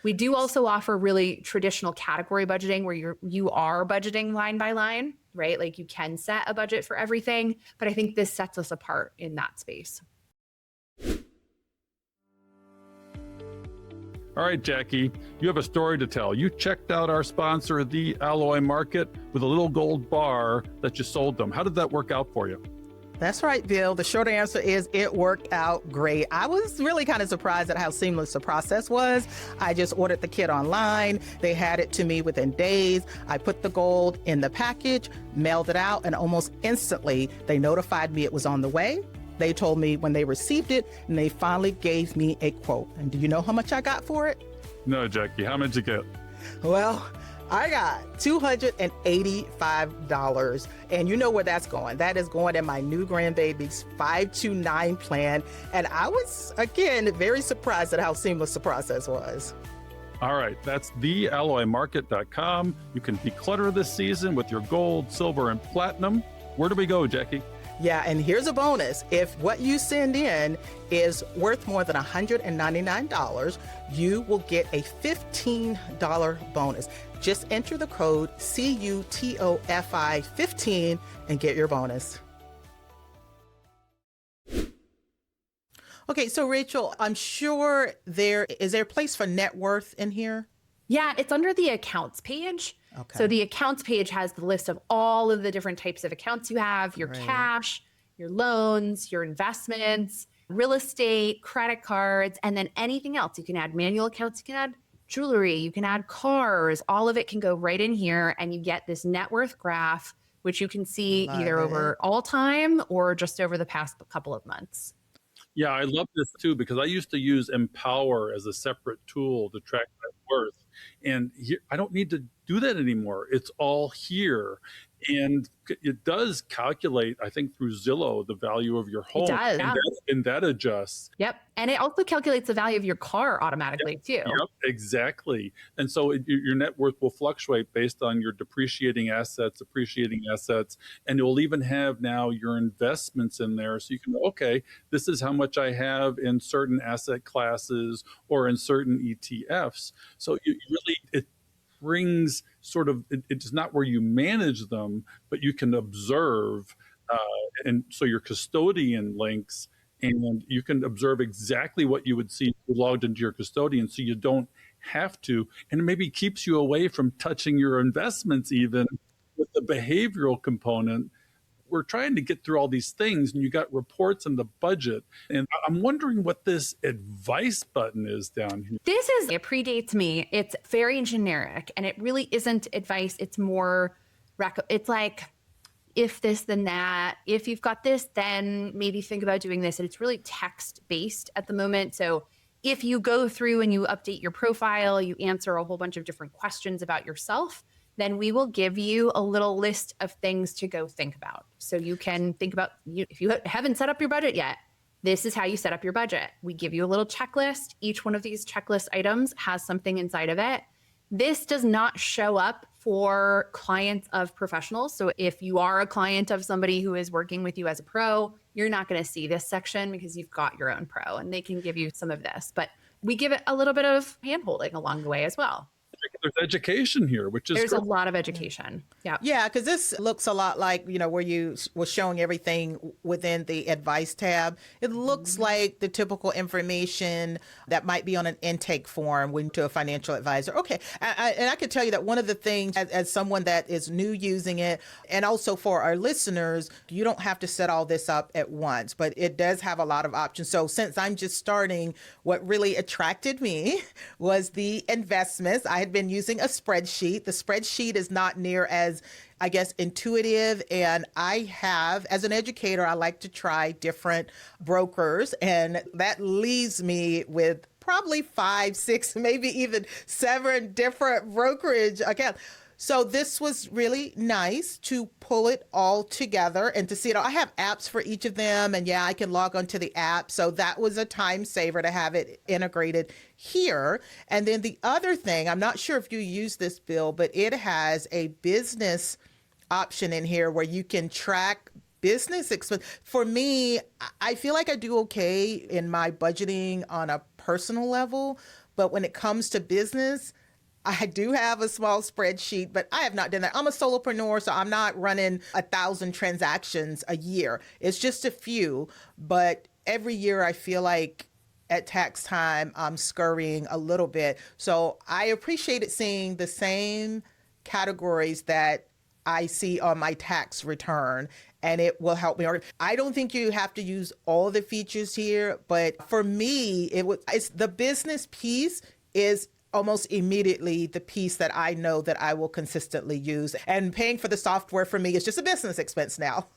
We do also offer really traditional category budgeting where you are budgeting line by line, right? Like you can set a budget for everything, but I think this sets us apart in that space. All right, Jackie, you have a story to tell. You checked out our sponsor, the Alloy Market, with a little gold bar that you sold them. How did that work out for you? That's right, Bill. The short answer is it worked out great. I was really kind of surprised at how seamless the process was. I just ordered the kit online. They had it to me within days. I put the gold in the package, mailed it out, and almost instantly they notified me it was on the way. They told me when they received it, and they finally gave me a quote. And do you know how much I got for it? No, Jackie, how much did you get? Well, I got $285. And you know where that's going. That is going in my new grandbaby's 529 plan. And I was, again, very surprised at how seamless the process was. All right, that's thealloymarket.com. You can declutter this season with your gold, silver, and platinum. Where do we go, Jackie? Yeah, and here's a bonus. If what you send in is worth more than $199, you will get a $15 bonus. Just enter the code CUTOFI15 and get your bonus. Okay, so Rachel, I'm sure is there a place for net worth in here? Yeah, it's under the accounts page. Okay. So the accounts page has the list of all of the different types of accounts you have, your cash, your loans, your investments, real estate, credit cards, and then anything else. You can add manual accounts, you can add jewelry, you can add cars, all of it can go right in here and you get this net worth graph, which you can see either over all time or just over the past couple of months. Yeah, I love this too, because I used to use Empower as a separate tool to track net worth. And here, I don't need to do that anymore. It's all here. And it does calculate, I think, through Zillow, the value of your home. It does, and that adjusts. Yep. And it also calculates the value of your car automatically, too. Yep, exactly. And so your net worth will fluctuate based on your depreciating assets, and it will even have now your investments in there. So you can, okay, this is how much I have in certain asset classes or in certain ETFs. So you really, it brings sort of, it's not where you manage them, but you can observe. And so your custodian links, and you can observe exactly what you would see if you logged into your custodian, so you don't have to. And it maybe keeps you away from touching your investments, even with the behavioral component. We're trying to get through all these things, and you got reports and the budget. And I'm wondering what this advice button is down here. It predates me. It's very generic, and it really isn't advice. It's more, it's like, if this, then that. If you've got this, then maybe think about doing this. And it's really text-based at the moment. So if you go through and you update your profile, you answer a whole bunch of different questions about yourself, then we will give you a little list of things to go think about. So you can think about, if you haven't set up your budget yet, this is how you set up your budget. We give you a little checklist. Each one of these checklist items has something inside of it. This does not show up for clients of professionals. So if you are a client of somebody who is working with you as a pro, you're not going to see this section because you've got your own pro and they can give you some of this. But we give it a little bit of hand-holding along the way as well. There's education here, which is there's a lot of education. Yeah. Yeah, because this looks a lot like, where you was showing everything within the advice tab. It looks like the typical information that might be on an intake form when to a financial advisor. Okay. And I can tell you that one of the things as someone that is new using it, and also for our listeners, you don't have to set all this up at once, but it does have a lot of options. So since I'm just starting, what really attracted me was the investments. I had been using a spreadsheet. The spreadsheet is not near as, I guess, intuitive. And I have, as an educator, I like to try different brokers. And that leaves me with probably 5, 6, maybe even 7 different brokerage accounts. So this was really nice to pull it all together and to see it all. I have apps for each of them, and yeah, I can log onto the app. So that was a time saver to have it integrated here. And then the other thing, I'm not sure if you use this, Bill, but it has a business option in here where you can track business expense. For me, I feel like I do okay in my budgeting on a personal level, but when it comes to business, I do have a small spreadsheet, but I have not done that. I'm a solopreneur, so I'm not running 1,000 transactions a year. It's just a few, but every year I feel like at tax time, I'm scurrying a little bit. So I appreciated seeing the same categories that I see on my tax return, and it will help me. I don't think you have to use all the features here, but for me, it's the business piece is almost immediately the piece that I know that I will consistently use. And paying for the software for me is just a business expense now.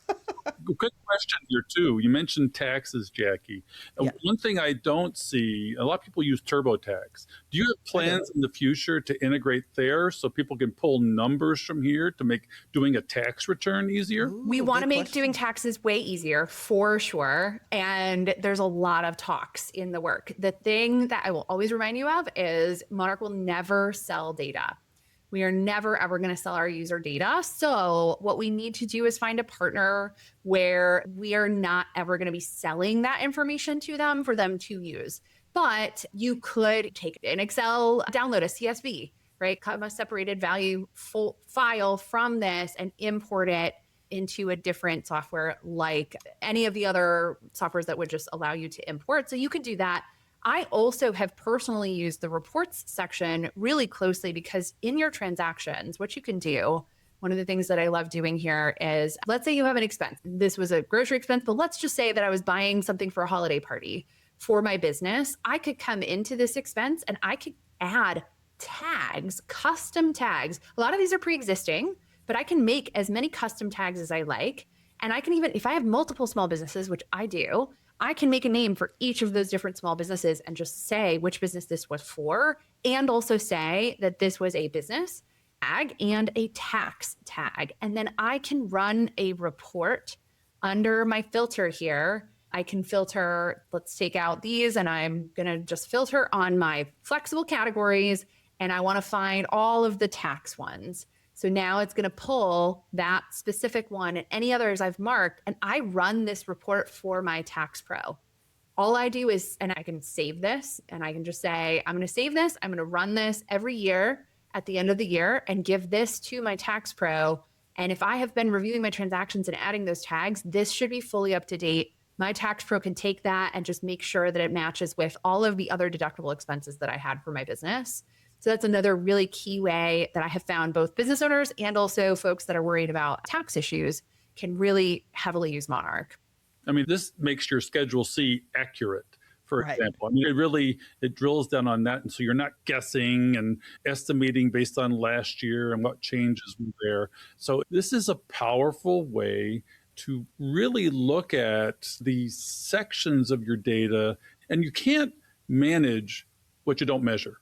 Good question here, too. You mentioned taxes, Jackie. Yeah. One thing I don't see, a lot of people use TurboTax. Do you have plans in the future to integrate there so people can pull numbers from here to make doing a tax return easier? Ooh, We want to good make question. doing taxes way easier for sure. And there's a lot of talks in the work. The thing that I will always remind you of is Monarch will never sell data. We are never, ever going to sell our user data. So what we need to do is find a partner where we are not ever going to be selling that information to them for them to use. But you could take an Excel, download a CSV, right? Come a separated value file from this and import it into a different software like any of the other softwares that would just allow you to import. So you could do that. I also have personally used the reports section really closely because in your transactions, what you can do, one of the things that I love doing here is, let's say you have an expense. This was a grocery expense, but let's just say that I was buying something for a holiday party for my business. I could come into this expense and I could add tags, custom tags. A lot of these are pre-existing, but I can make as many custom tags as I like. And I can even, if I have multiple small businesses, which I do, I can make a name for each of those different small businesses and just say which business this was for, and also say that this was a business tag and a tax tag. And then I can run a report under my filter here. I can filter, let's take out these, and I'm going to just filter on my flexible categories, and I want to find all of the tax ones. So now it's going to pull that specific one and any others I've marked, and I run this report for my tax pro. All I do is, and I can save this, and I can just say, I'm going to save this. I'm going to run this every year at the end of the year and give this to my tax pro. And if I have been reviewing my transactions and adding those tags, this should be fully up to date. My tax pro can take that and just make sure that it matches with all of the other deductible expenses that I had for my business. So that's another really key way that I have found both business owners and also folks that are worried about tax issues can really heavily use Monarch. I mean, this makes your Schedule C accurate, for Right. example. I mean, it drills down on that. And so you're not guessing and estimating based on last year and what changes were there. So this is a powerful way to really look at the sections of your data, and you can't manage what you don't measure.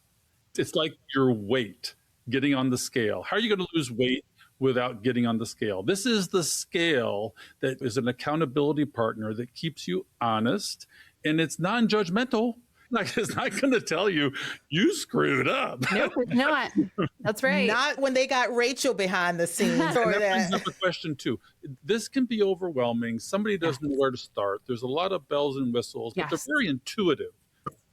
It's like your weight getting on the scale. How are you going to lose weight without getting on the scale? This is the scale that is an accountability partner that keeps you honest, and it's non-judgmental. Like, it's not going to tell you you screwed up. Nope, it's not. That's right. Not when they got Rachel behind the scenes. And that brings up a question too. This can be overwhelming. Somebody doesn't know where to start. There's a lot of bells and whistles, but Yes. they're very intuitive.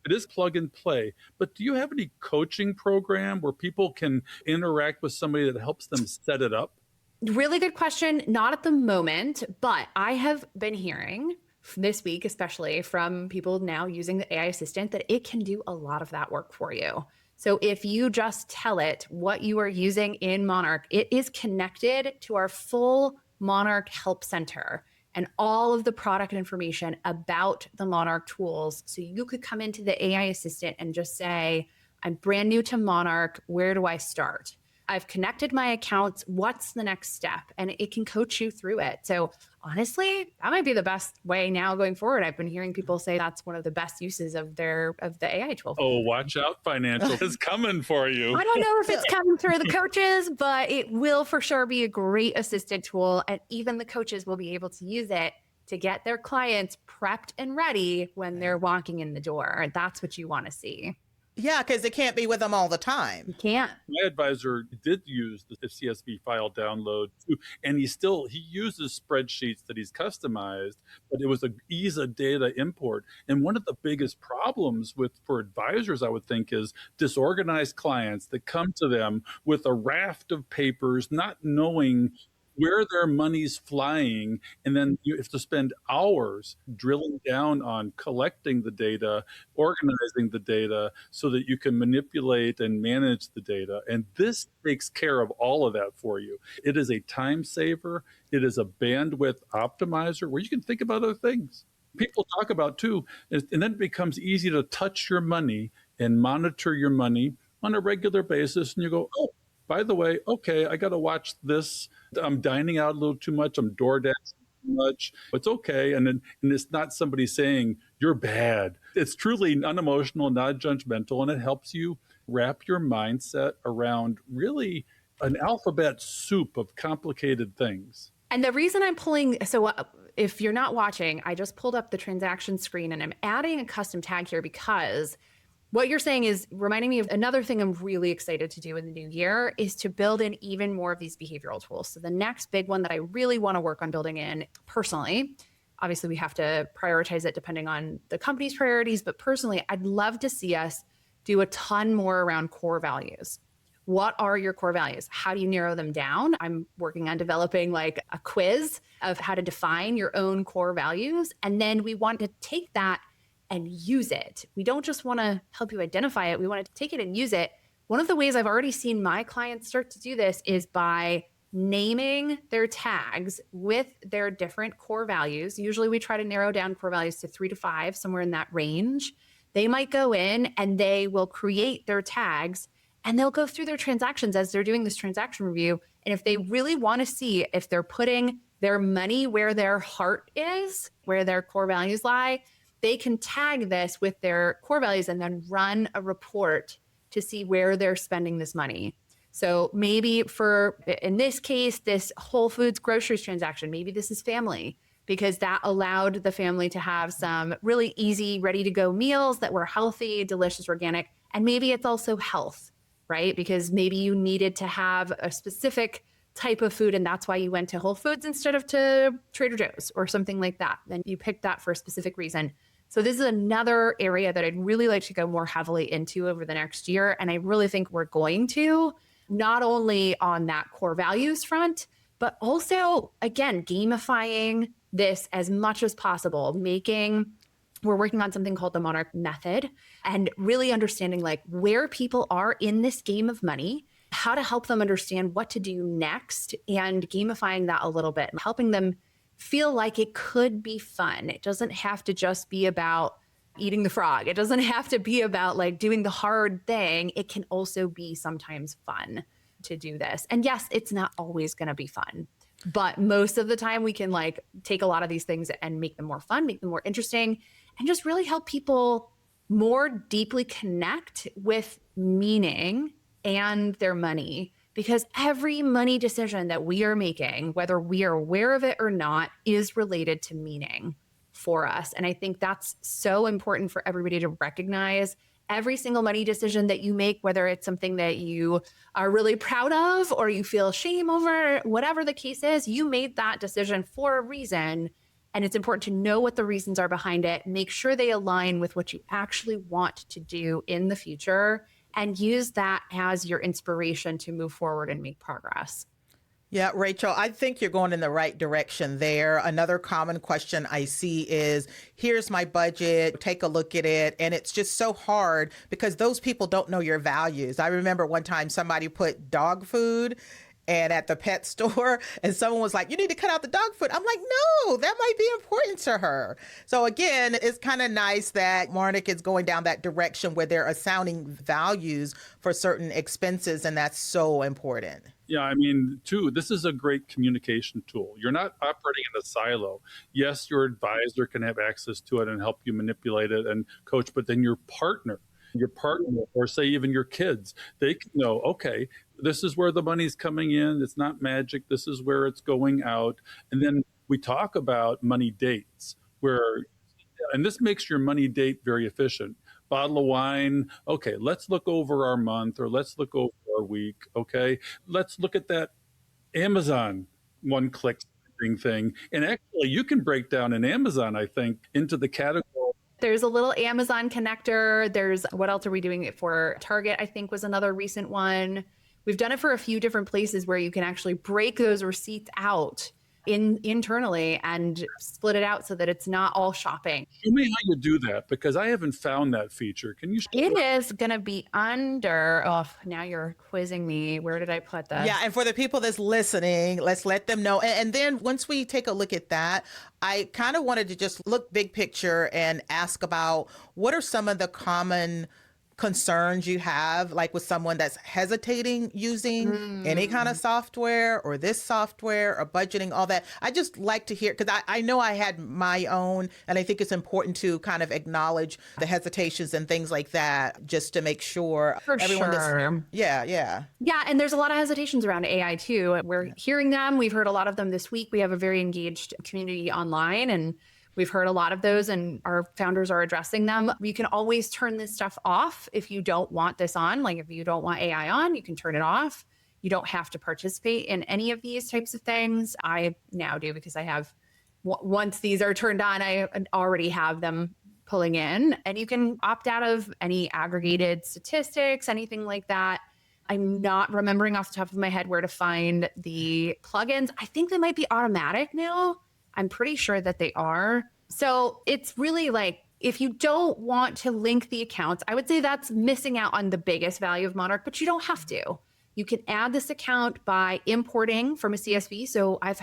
It is plug and play. But do you have any coaching program where people can interact with somebody that helps them set it up? Really good question. Not at the moment, but I have been hearing this week, especially from people now using the AI assistant, that it can do a lot of that work for you. So if you just tell it what you are using in Monarch, it is connected to our full Monarch Help Center and all of the product information about the Monarch tools. So you could come into the AI assistant and just say, I'm brand new to Monarch. Where do I start? I've connected my accounts. What's the next step? And it can coach you through it. So honestly, that might be the best way now going forward. I've been hearing people say that's one of the best uses of the AI tool. Oh, watch out, financial is coming for you. I don't know if it's coming through the coaches, but it will for sure be a great assistant tool. And even the coaches will be able to use it to get their clients prepped and ready when they're walking in the door. That's what you want to see. Yeah, because it can't be with them all the time. You can't. My advisor did use the CSV file download too, and he uses spreadsheets that he's customized, but it was an ease of data import. And one of the biggest problems for advisors, I would think, is disorganized clients that come to them with a raft of papers, not knowing where their money's flying, and then you have to spend hours drilling down on collecting the data, organizing the data so that you can manipulate and manage the data. And this takes care of all of that for you. It is a time saver. It is a bandwidth optimizer where you can think about other things. People talk about too, and then it becomes easy to touch your money and monitor your money on a regular basis. And you go, oh, by the way, okay, I got to watch this. I'm dining out a little too much. I'm door dashing too much. It's okay. And it's not somebody saying you're bad. It's truly unemotional, not judgmental, and it helps you wrap your mindset around really an alphabet soup of complicated things. And the reason I'm pulling, so if you're not watching, I just pulled up the transaction screen and I'm adding a custom tag here because what you're saying is reminding me of another thing I'm really excited to do in the new year is to build in even more of these behavioral tools. So the next big one that I really want to work on building in personally, obviously we have to prioritize it depending on the company's priorities, but personally, I'd love to see us do a ton more around core values. What are your core values? How do you narrow them down? I'm working on developing like a quiz of how to define your own core values. And then we want to take that and use it. We don't just want to help you identify it. We want to take it and use it. One of the ways I've already seen my clients start to do this is by naming their tags with their different core values. Usually we try to narrow down core values to 3 to 5, somewhere in that range. They might go in and they will create their tags and they'll go through their transactions as they're doing this transaction review. And if they really want to see if they're putting their money where their heart is, where their core values lie, they can tag this with their core values and then run a report to see where they're spending this money. So maybe in this case, this Whole Foods groceries transaction, maybe this is family because that allowed the family to have some really easy, ready to go meals that were healthy, delicious, organic. And maybe it's also health, right? Because maybe you needed to have a specific type of food and that's why you went to Whole Foods instead of to Trader Joe's or something like that. Then you picked that for a specific reason. So this is another area that I'd really like to go more heavily into over the next year. And I really think we're going to, not only on that core values front, but also, again, gamifying this as much as possible, we're working on something called the Monarch method and really understanding like where people are in this game of money, how to help them understand what to do next and gamifying that a little bit, helping them feel like it could be fun. It doesn't have to just be about eating the frog. It doesn't have to be about like doing the hard thing. It can also be sometimes fun to do this. And yes, it's not always going to be fun, but most of the time we can like take a lot of these things and make them more fun, make them more interesting, and just really help people more deeply connect with meaning and their money. Because every money decision that we are making, whether we are aware of it or not, is related to meaning for us. And I think that's so important for everybody to recognize. Every single money decision that you make, whether it's something that you are really proud of or you feel shame over, whatever the case is, you made that decision for a reason. And it's important to know what the reasons are behind it. Make sure they align with what you actually want to do in the future, and use that as your inspiration to move forward and make progress. Yeah, Rachel, I think you're going in the right direction there. Another common question I see is, here's my budget, take a look at it. And it's just so hard because those people don't know your values. I remember one time somebody put dog food and at the pet store, and someone was like, you need to cut out the dog food. I'm like, no, that might be important to her. So again, it's kind of nice that Monarch is going down that direction where they're assigning values for certain expenses, and that's so important. Yeah, I mean, too, this is a great communication tool. You're not operating in a silo. Yes, your advisor can have access to it and help you manipulate it and coach, but then your partner, or say even your kids, they can know, okay, this is where the money's coming in. It's not magic. This is where it's going out. And then we talk about money dates and this makes your money date very efficient. Bottle of wine. Okay, let's look over our month, or let's look over our week. Okay, let's look at that Amazon one-click thing. And actually, you can break down in Amazon, I think, into the category. There's a little Amazon connector. There's, what else are we doing it for? Target, I think, was another recent one. We've done it for a few different places where you can actually break those receipts out internally and split it out so that it's not all shopping. Show me how you do that, because I haven't found that feature. Can you? It is going to be under, now you're quizzing me. Where did I put that? Yeah, and for the people that's listening, let's let them know. And then once we take a look at that, I kind of wanted to just look big picture and ask about what are some of the common concerns you have, like with someone that's hesitating using any kind of software or this software or budgeting, all that. I just like to hear, because I know I had my own, and I think it's important to kind of acknowledge the hesitations and things like that, just to make sure Yeah, and there's a lot of hesitations around AI too. We're hearing them. We've heard a lot of them this week. We have a very engaged community online, and we've heard a lot of those, and our founders are addressing them. You can always turn this stuff off if you don't want this on. Like if you don't want AI on, you can turn it off. You don't have to participate in any of these types of things. I now do, because I have, once these are turned on, I already have them pulling in. And you can opt out of any aggregated statistics, anything like that. I'm not remembering off the top of my head where to find the plugins. I think they might be automatic now. I'm pretty sure that they are. So it's really like, if you don't want to link the accounts, I would say that's missing out on the biggest value of Monarch, but you don't have to. You can add this account by importing from a CSV. So I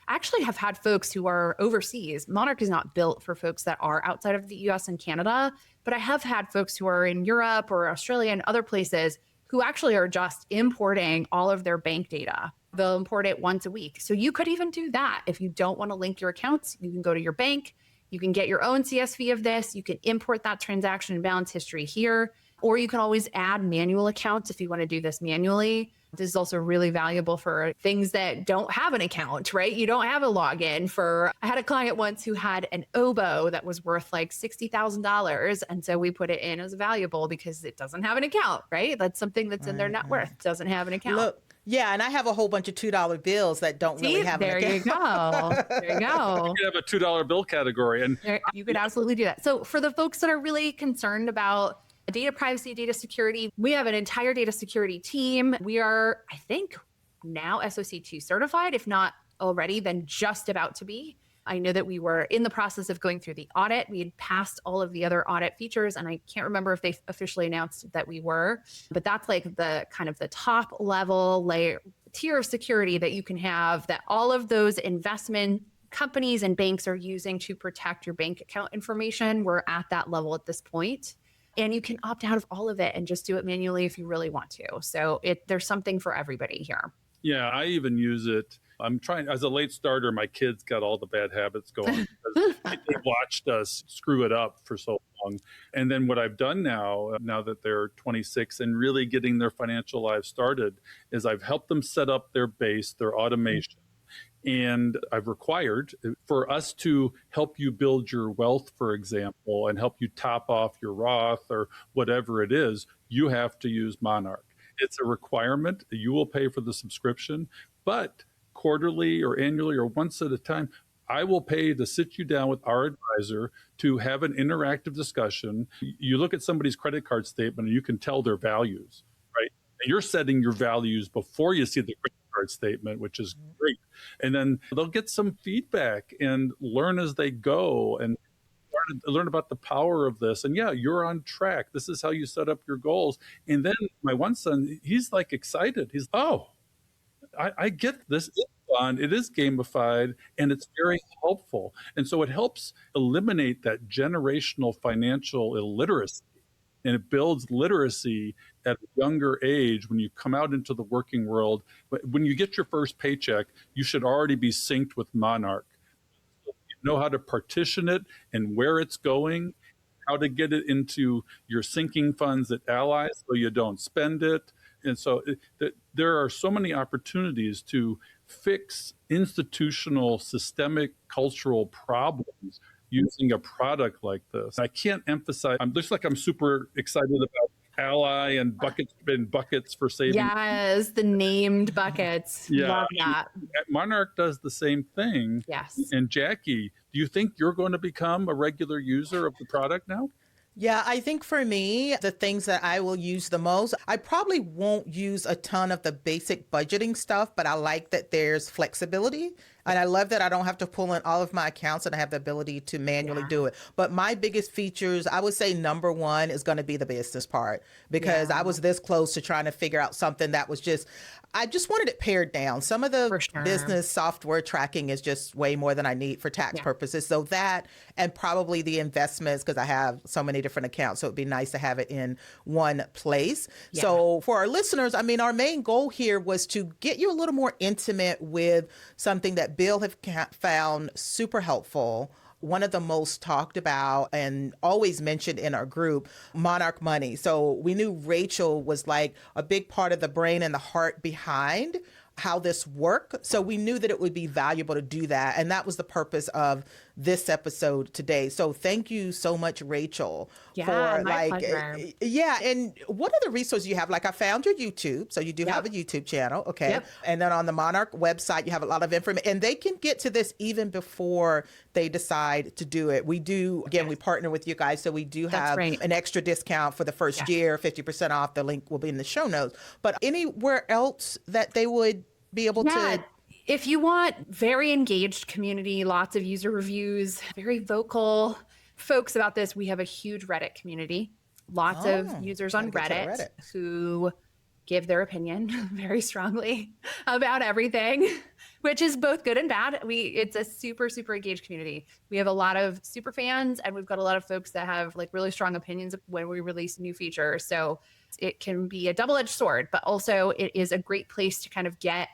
actually have had folks who are overseas. Monarch is not built for folks that are outside of the US and Canada, but I have had folks who are in Europe or Australia and other places who actually are just importing all of their bank data. They'll import it once a week. So you could even do that. If you don't want to link your accounts, you can go to your bank. You can get your own CSV of this. You can import that transaction and balance history here, or you can always add manual accounts if you want to do this manually. This is also really valuable for things that don't have an account, right? You don't have a login I had a client once who had an oboe that was worth like $60,000. And so we put it in as valuable because it doesn't have an account, right? That's something that's in their net worth, doesn't have an account. Look. Yeah, and I have a whole bunch of $2 bills that don't really have an account. You go. There you go. You could have a $2 bill category. And you could absolutely do that. So for the folks that are really concerned about data privacy, data security, we have an entire data security team. We are, I think, now SOC 2 certified, if not already, then just about to be. I know that we were in the process of going through the audit. We had passed all of the other audit features, and I can't remember if they officially announced that we were, but that's like the kind of the top level tier of security that you can have, that all of those investment companies and banks are using to protect your bank account information. We're at that level at this point. And you can opt out of all of it and just do it manually if you really want to. So there's something for everybody here. Yeah, I even use it. I'm trying, as a late starter, my kids got all the bad habits going because they watched us screw it up for so long. And then what I've done now that they're 26 and really getting their financial lives started, is I've helped them set up their base, their automation. And I've required for us to help you build your wealth, for example, and help you top off your Roth or whatever it is, you have to use Monarch. It's a requirement. You will pay for the subscription, but quarterly or annually or once at a time, I will pay to sit you down with our advisor to have an interactive discussion. You look at somebody's credit card statement and you can tell their values, right? And you're setting your values before you see the credit card statement, which is great. And then they'll get some feedback and learn as they go and learn about the power of this. And yeah, you're on track. This is how you set up your goals. And then my one son, he's like excited. He's, oh, I get this is fun, it is gamified, and it's very helpful. And so it helps eliminate that generational financial illiteracy, and it builds literacy at a younger age when you come out into the working world. But when you get your first paycheck, you should already be synced with Monarch. You know how to partition it and where it's going, how to get it into your sinking funds at Allies so you don't spend it. And so there are so many opportunities to fix institutional, systemic, cultural problems using a product like this. I can't emphasize, I'm just like I'm super excited about Ally and buckets for saving. Yes, the named buckets. Yeah, Love that. Monarch does the same thing. Yes. And Jackie, do you think you're going to become a regular user of the product now? Yeah, I think for me, the things that I will use the most, I probably won't use a ton of the basic budgeting stuff, but I like that there's flexibility. And I love that I don't have to pull in all of my accounts and I have the ability to manually do it. But my biggest features, I would say number one is going to be the business part, because I was this close to trying to figure out something that was just, I just wanted it pared down. Some of the business software tracking is just way more than I need for tax purposes. So that, and probably the investments, because I have so many different accounts. So it'd be nice to have it in one place. So for our listeners, I mean, our main goal here was to get you a little more intimate with something that Bill have found super helpful. One of the most talked about and always mentioned in our group, Monarch Money. So we knew Rachel was like a big part of the brain and the heart behind how this worked. So we knew that it would be valuable to do that. And that was the purpose of this episode today. So thank you so much, Rachel, for my pleasure. And what other resources you have? Like, I found your YouTube. So you do have a YouTube channel. Okay. And then on the Monarch website, you have a lot of information, and they can get to this even before they decide to do it. We do, again, we partner with you guys. So we do have an extra discount for the first year, 50% off. The link will be in the show notes. But anywhere else that they would be able to? If you want very engaged community, lots of user reviews, very vocal folks about this, we have a huge Reddit community. Lots of users on Reddit who give their opinion very strongly about everything, which is both good and bad. It's a super, super engaged community. We have a lot of super fans, and we've got a lot of folks that have like really strong opinions when we release new features. So it can be a double-edged sword, but also it is a great place to kind of get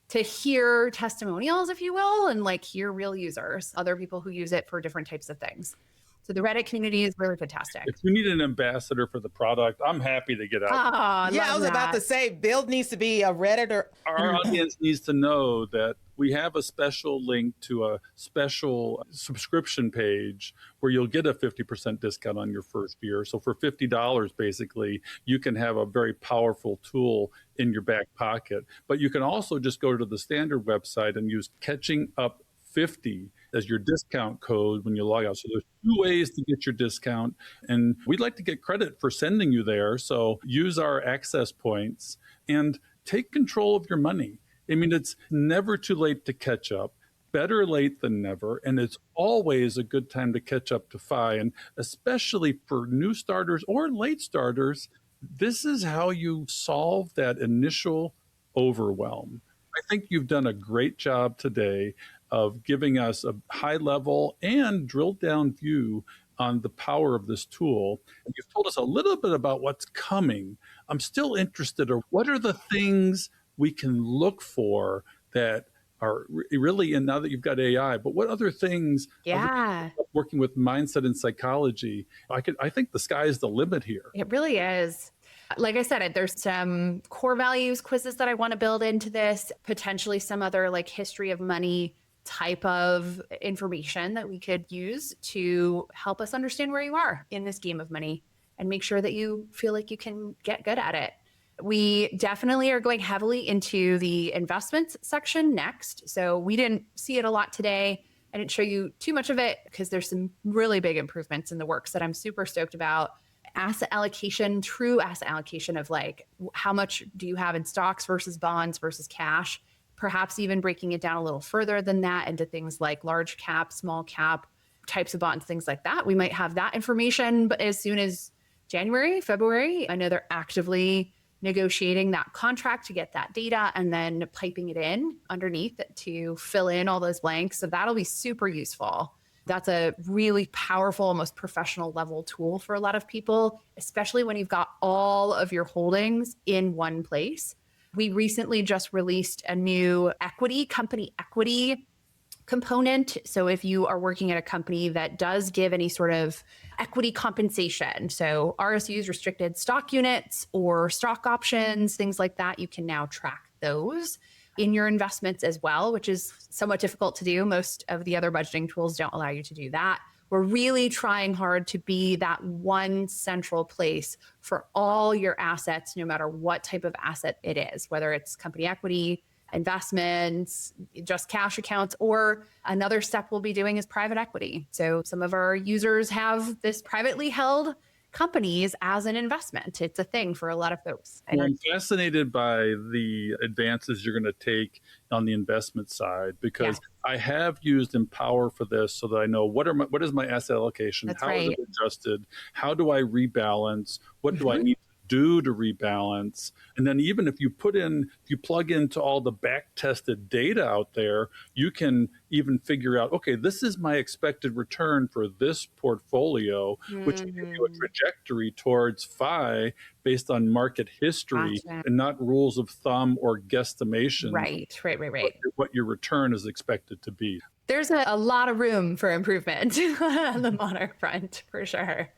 to hear testimonials, if you will, and like hear real users, other people who use it for different types of things. So the Reddit community is really fantastic. If you need an ambassador for the product, I'm happy to get out. I was about to say, Bill needs to be a Redditor. Our audience needs to know that we have a special link to a special subscription page where you'll get a 50% discount on your first year. So for $50, basically, you can have a very powerful tool in your back pocket. But you can also just go to the standard website and use Catching Up 50 as your discount code when you log out. So there's two ways to get your discount, and we'd like to get credit for sending you there. So use our access points and take control of your money. I mean, it's never too late to catch up. Better late than never. And it's always a good time to catch up to FI. And especially for new starters or late starters, this is how you solve that initial overwhelm. I think you've done a great job today of giving us a high level and drilled down view on the power of this tool. And you've told us a little bit about what's coming. I'm still interested in what are the things we can look for that are really, and now that you've got AI, but what other things working with mindset and psychology? I think the sky is the limit here. It really is. Like I said, there's some core values quizzes that I want to build into this, potentially some other like history of money type of information that we could use to help us understand where you are in this game of money and make sure that you feel like you can get good at it. We definitely are going heavily into the investments section next. So we didn't see it a lot today. I didn't show you too much of it because there's some really big improvements in the works that I'm super stoked about. Asset allocation, true asset allocation of like, how much do you have in stocks versus bonds versus cash? Perhaps even breaking it down a little further than that into things like large cap, small cap types of bonds, things like that. We might have that information, but as soon as January, February, I know they're actively negotiating that contract to get that data and then piping it in underneath it to fill in all those blanks. So that'll be super useful. That's a really powerful, almost professional level tool for a lot of people, especially when you've got all of your holdings in one place. We recently just released a new company equity component. So if you are working at a company that does give any sort of equity compensation, so RSUs, restricted stock units, or stock options, things like that, you can now track those in your investments as well, which is somewhat difficult to do. Most of the other budgeting tools don't allow you to do that. We're really trying hard to be that one central place for all your assets, no matter what type of asset it is, whether it's company equity, investments, just cash accounts, or another step we'll be doing is private equity. So some of our users have this privately held companies as an investment. It's a thing for a lot of folks. Well, I'm fascinated by the advances you're going to take on the investment side, because I have used Empower for this so that I know what is my asset allocation, That's how right. is it adjusted, how do I rebalance, what do I need to do to rebalance. And then even if you plug into all the back tested data out there, you can even figure out, okay, this is my expected return for this portfolio, which will give you a trajectory towards FI based on market history and not rules of thumb or guesstimation. Right. What your return is expected to be. There's a lot of room for improvement on the Monarch front, for sure.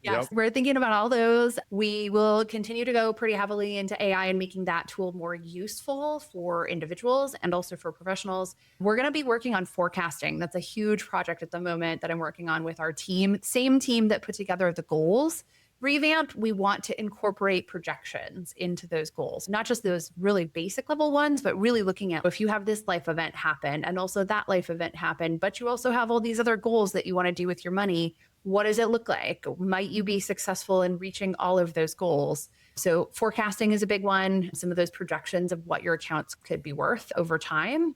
Yes, we're thinking about all those. We will continue to go pretty heavily into AI and making that tool more useful for individuals and also for professionals. We're going to be working on forecasting. That's a huge project at the moment that I'm working on with our team. Same team that put together the goals revamp. We want to incorporate projections into those goals, not just those really basic level ones, but really looking at if you have this life event happen and also that life event happen, but you also have all these other goals that you want to do with your money. What does it look like? Might you be successful in reaching all of those goals? So forecasting is a big one. Some of those projections of what your accounts could be worth over time.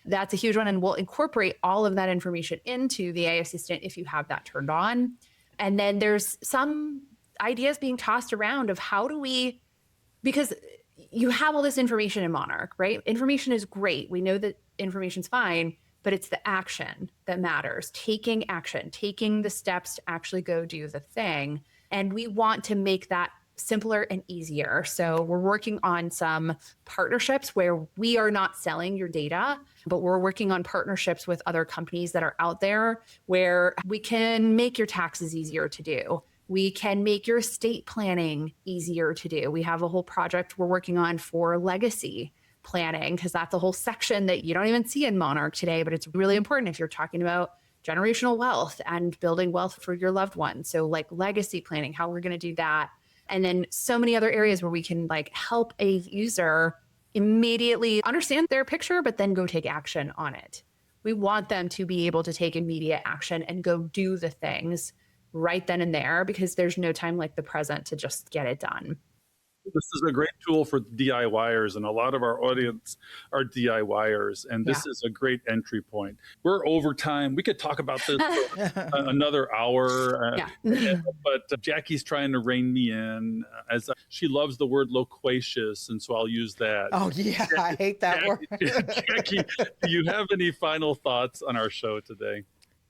That's a huge one. And we'll incorporate all of that information into the AI assistant if you have that turned on. And then there's some ideas being tossed around of because you have all this information in Monarch, right? Information is great. We know that information's fine, but it's the action that matters. Taking action, taking the steps to actually go do the thing. And we want to make that simpler and easier. So we're working on some partnerships where we are not selling your data, but we're working on partnerships with other companies that are out there where we can make your taxes easier to do. We can make your estate planning easier to do. We have a whole project we're working on for legacy planning, because that's a whole section that you don't even see in Monarch today, but it's really important if you're talking about generational wealth and building wealth for your loved ones. So like legacy planning, how we're going to do that. And then so many other areas where we can help a user immediately understand their picture, but then go take action on it. We want them to be able to take immediate action and go do the things right then and there, because there's no time like the present to just get it done. This is a great tool for DIYers, and a lot of our audience are DIYers, and this is a great entry point. We're over time. We could talk about this for another hour, but Jackie's trying to rein me in, as she loves the word loquacious, and so I'll use that. Oh, yeah, I hate that word. Jackie, do you have any final thoughts on our show today?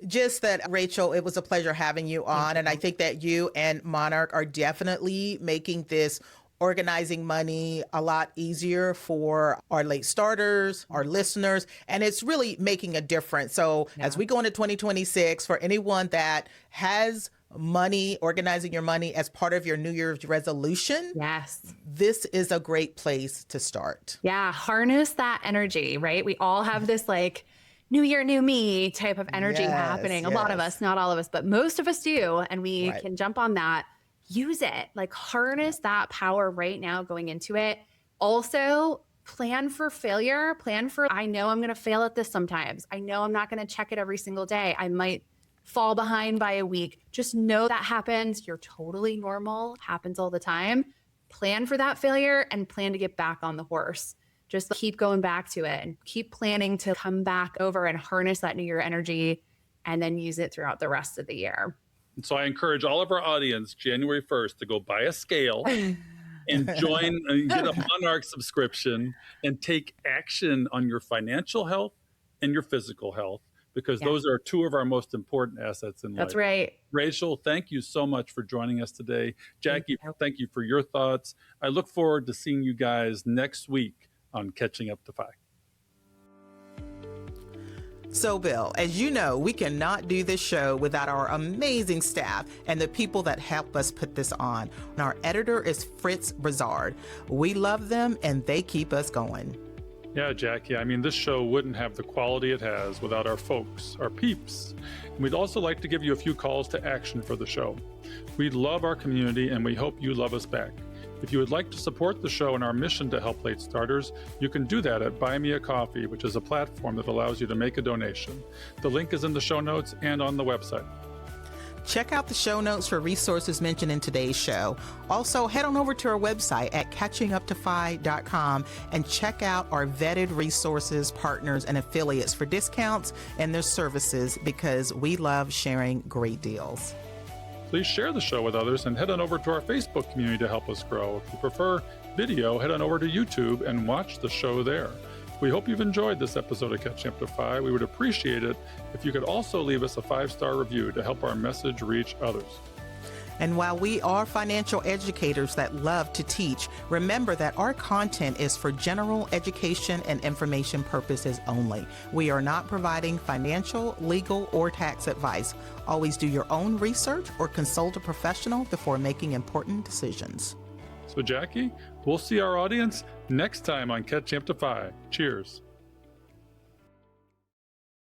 Just that, Rachel, it was a pleasure having you on, and I think that you and Monarch are definitely making this organizing money a lot easier for our late starters, our listeners, and it's really making a difference. So as we go into 2026, for anyone that has money, organizing your money as part of your New Year's resolution, this is a great place to start. Yeah, harness that energy, right? We all have this new year, new me type of energy happening. A lot of us, not all of us, but most of us do. And we can jump on that. Use it, harness that power right now going into it. Also, plan for failure. I know I'm going to fail at this sometimes. I know I'm not going to check it every single day. I might fall behind by a week. Just know that happens. You're totally normal. Happens all the time. Plan for that failure and plan to get back on the horse. Just keep going back to it and keep planning to come back over and harness that new year energy and then use it throughout the rest of the year. So I encourage all of our audience, January 1st, to go buy a scale and join and get a Monarch subscription and take action on your financial health and your physical health, because those are two of our most important assets in life. That's right. Rachel, thank you so much for joining us today. Jackie, thank you for your thoughts. I look forward to seeing you guys next week on Catching Up to Fi. So, Bill, as you know, we cannot do this show without our amazing staff and the people that help us put this on. And our editor is Fritz Brazard. We love them and they keep us going. Yeah, Jackie, I mean, this show wouldn't have the quality it has without our folks, our peeps. And we'd also like to give you a few calls to action for the show. We love our community and we hope you love us back. If you would like to support the show and our mission to help late starters, you can do that at Buy Me a Coffee, which is a platform that allows you to make a donation. The link is in the show notes and on the website. Check out the show notes for resources mentioned in today's show. Also, head on over to our website at catchinguptofi.com and check out our vetted resources, partners, and affiliates for discounts and their services, because we love sharing great deals. Please share the show with others and head on over to our Facebook community to help us grow. If you prefer video, head on over to YouTube and watch the show there. We hope you've enjoyed this episode of Catching Up to Fi. We would appreciate it if you could also leave us a 5-star review to help our message reach others. And while we are financial educators that love to teach, remember that our content is for general education and information purposes only. We are not providing financial, legal, or tax advice. Always do your own research or consult a professional before making important decisions. So, Jackie, we'll see our audience next time on Catching Up to Fi. Cheers.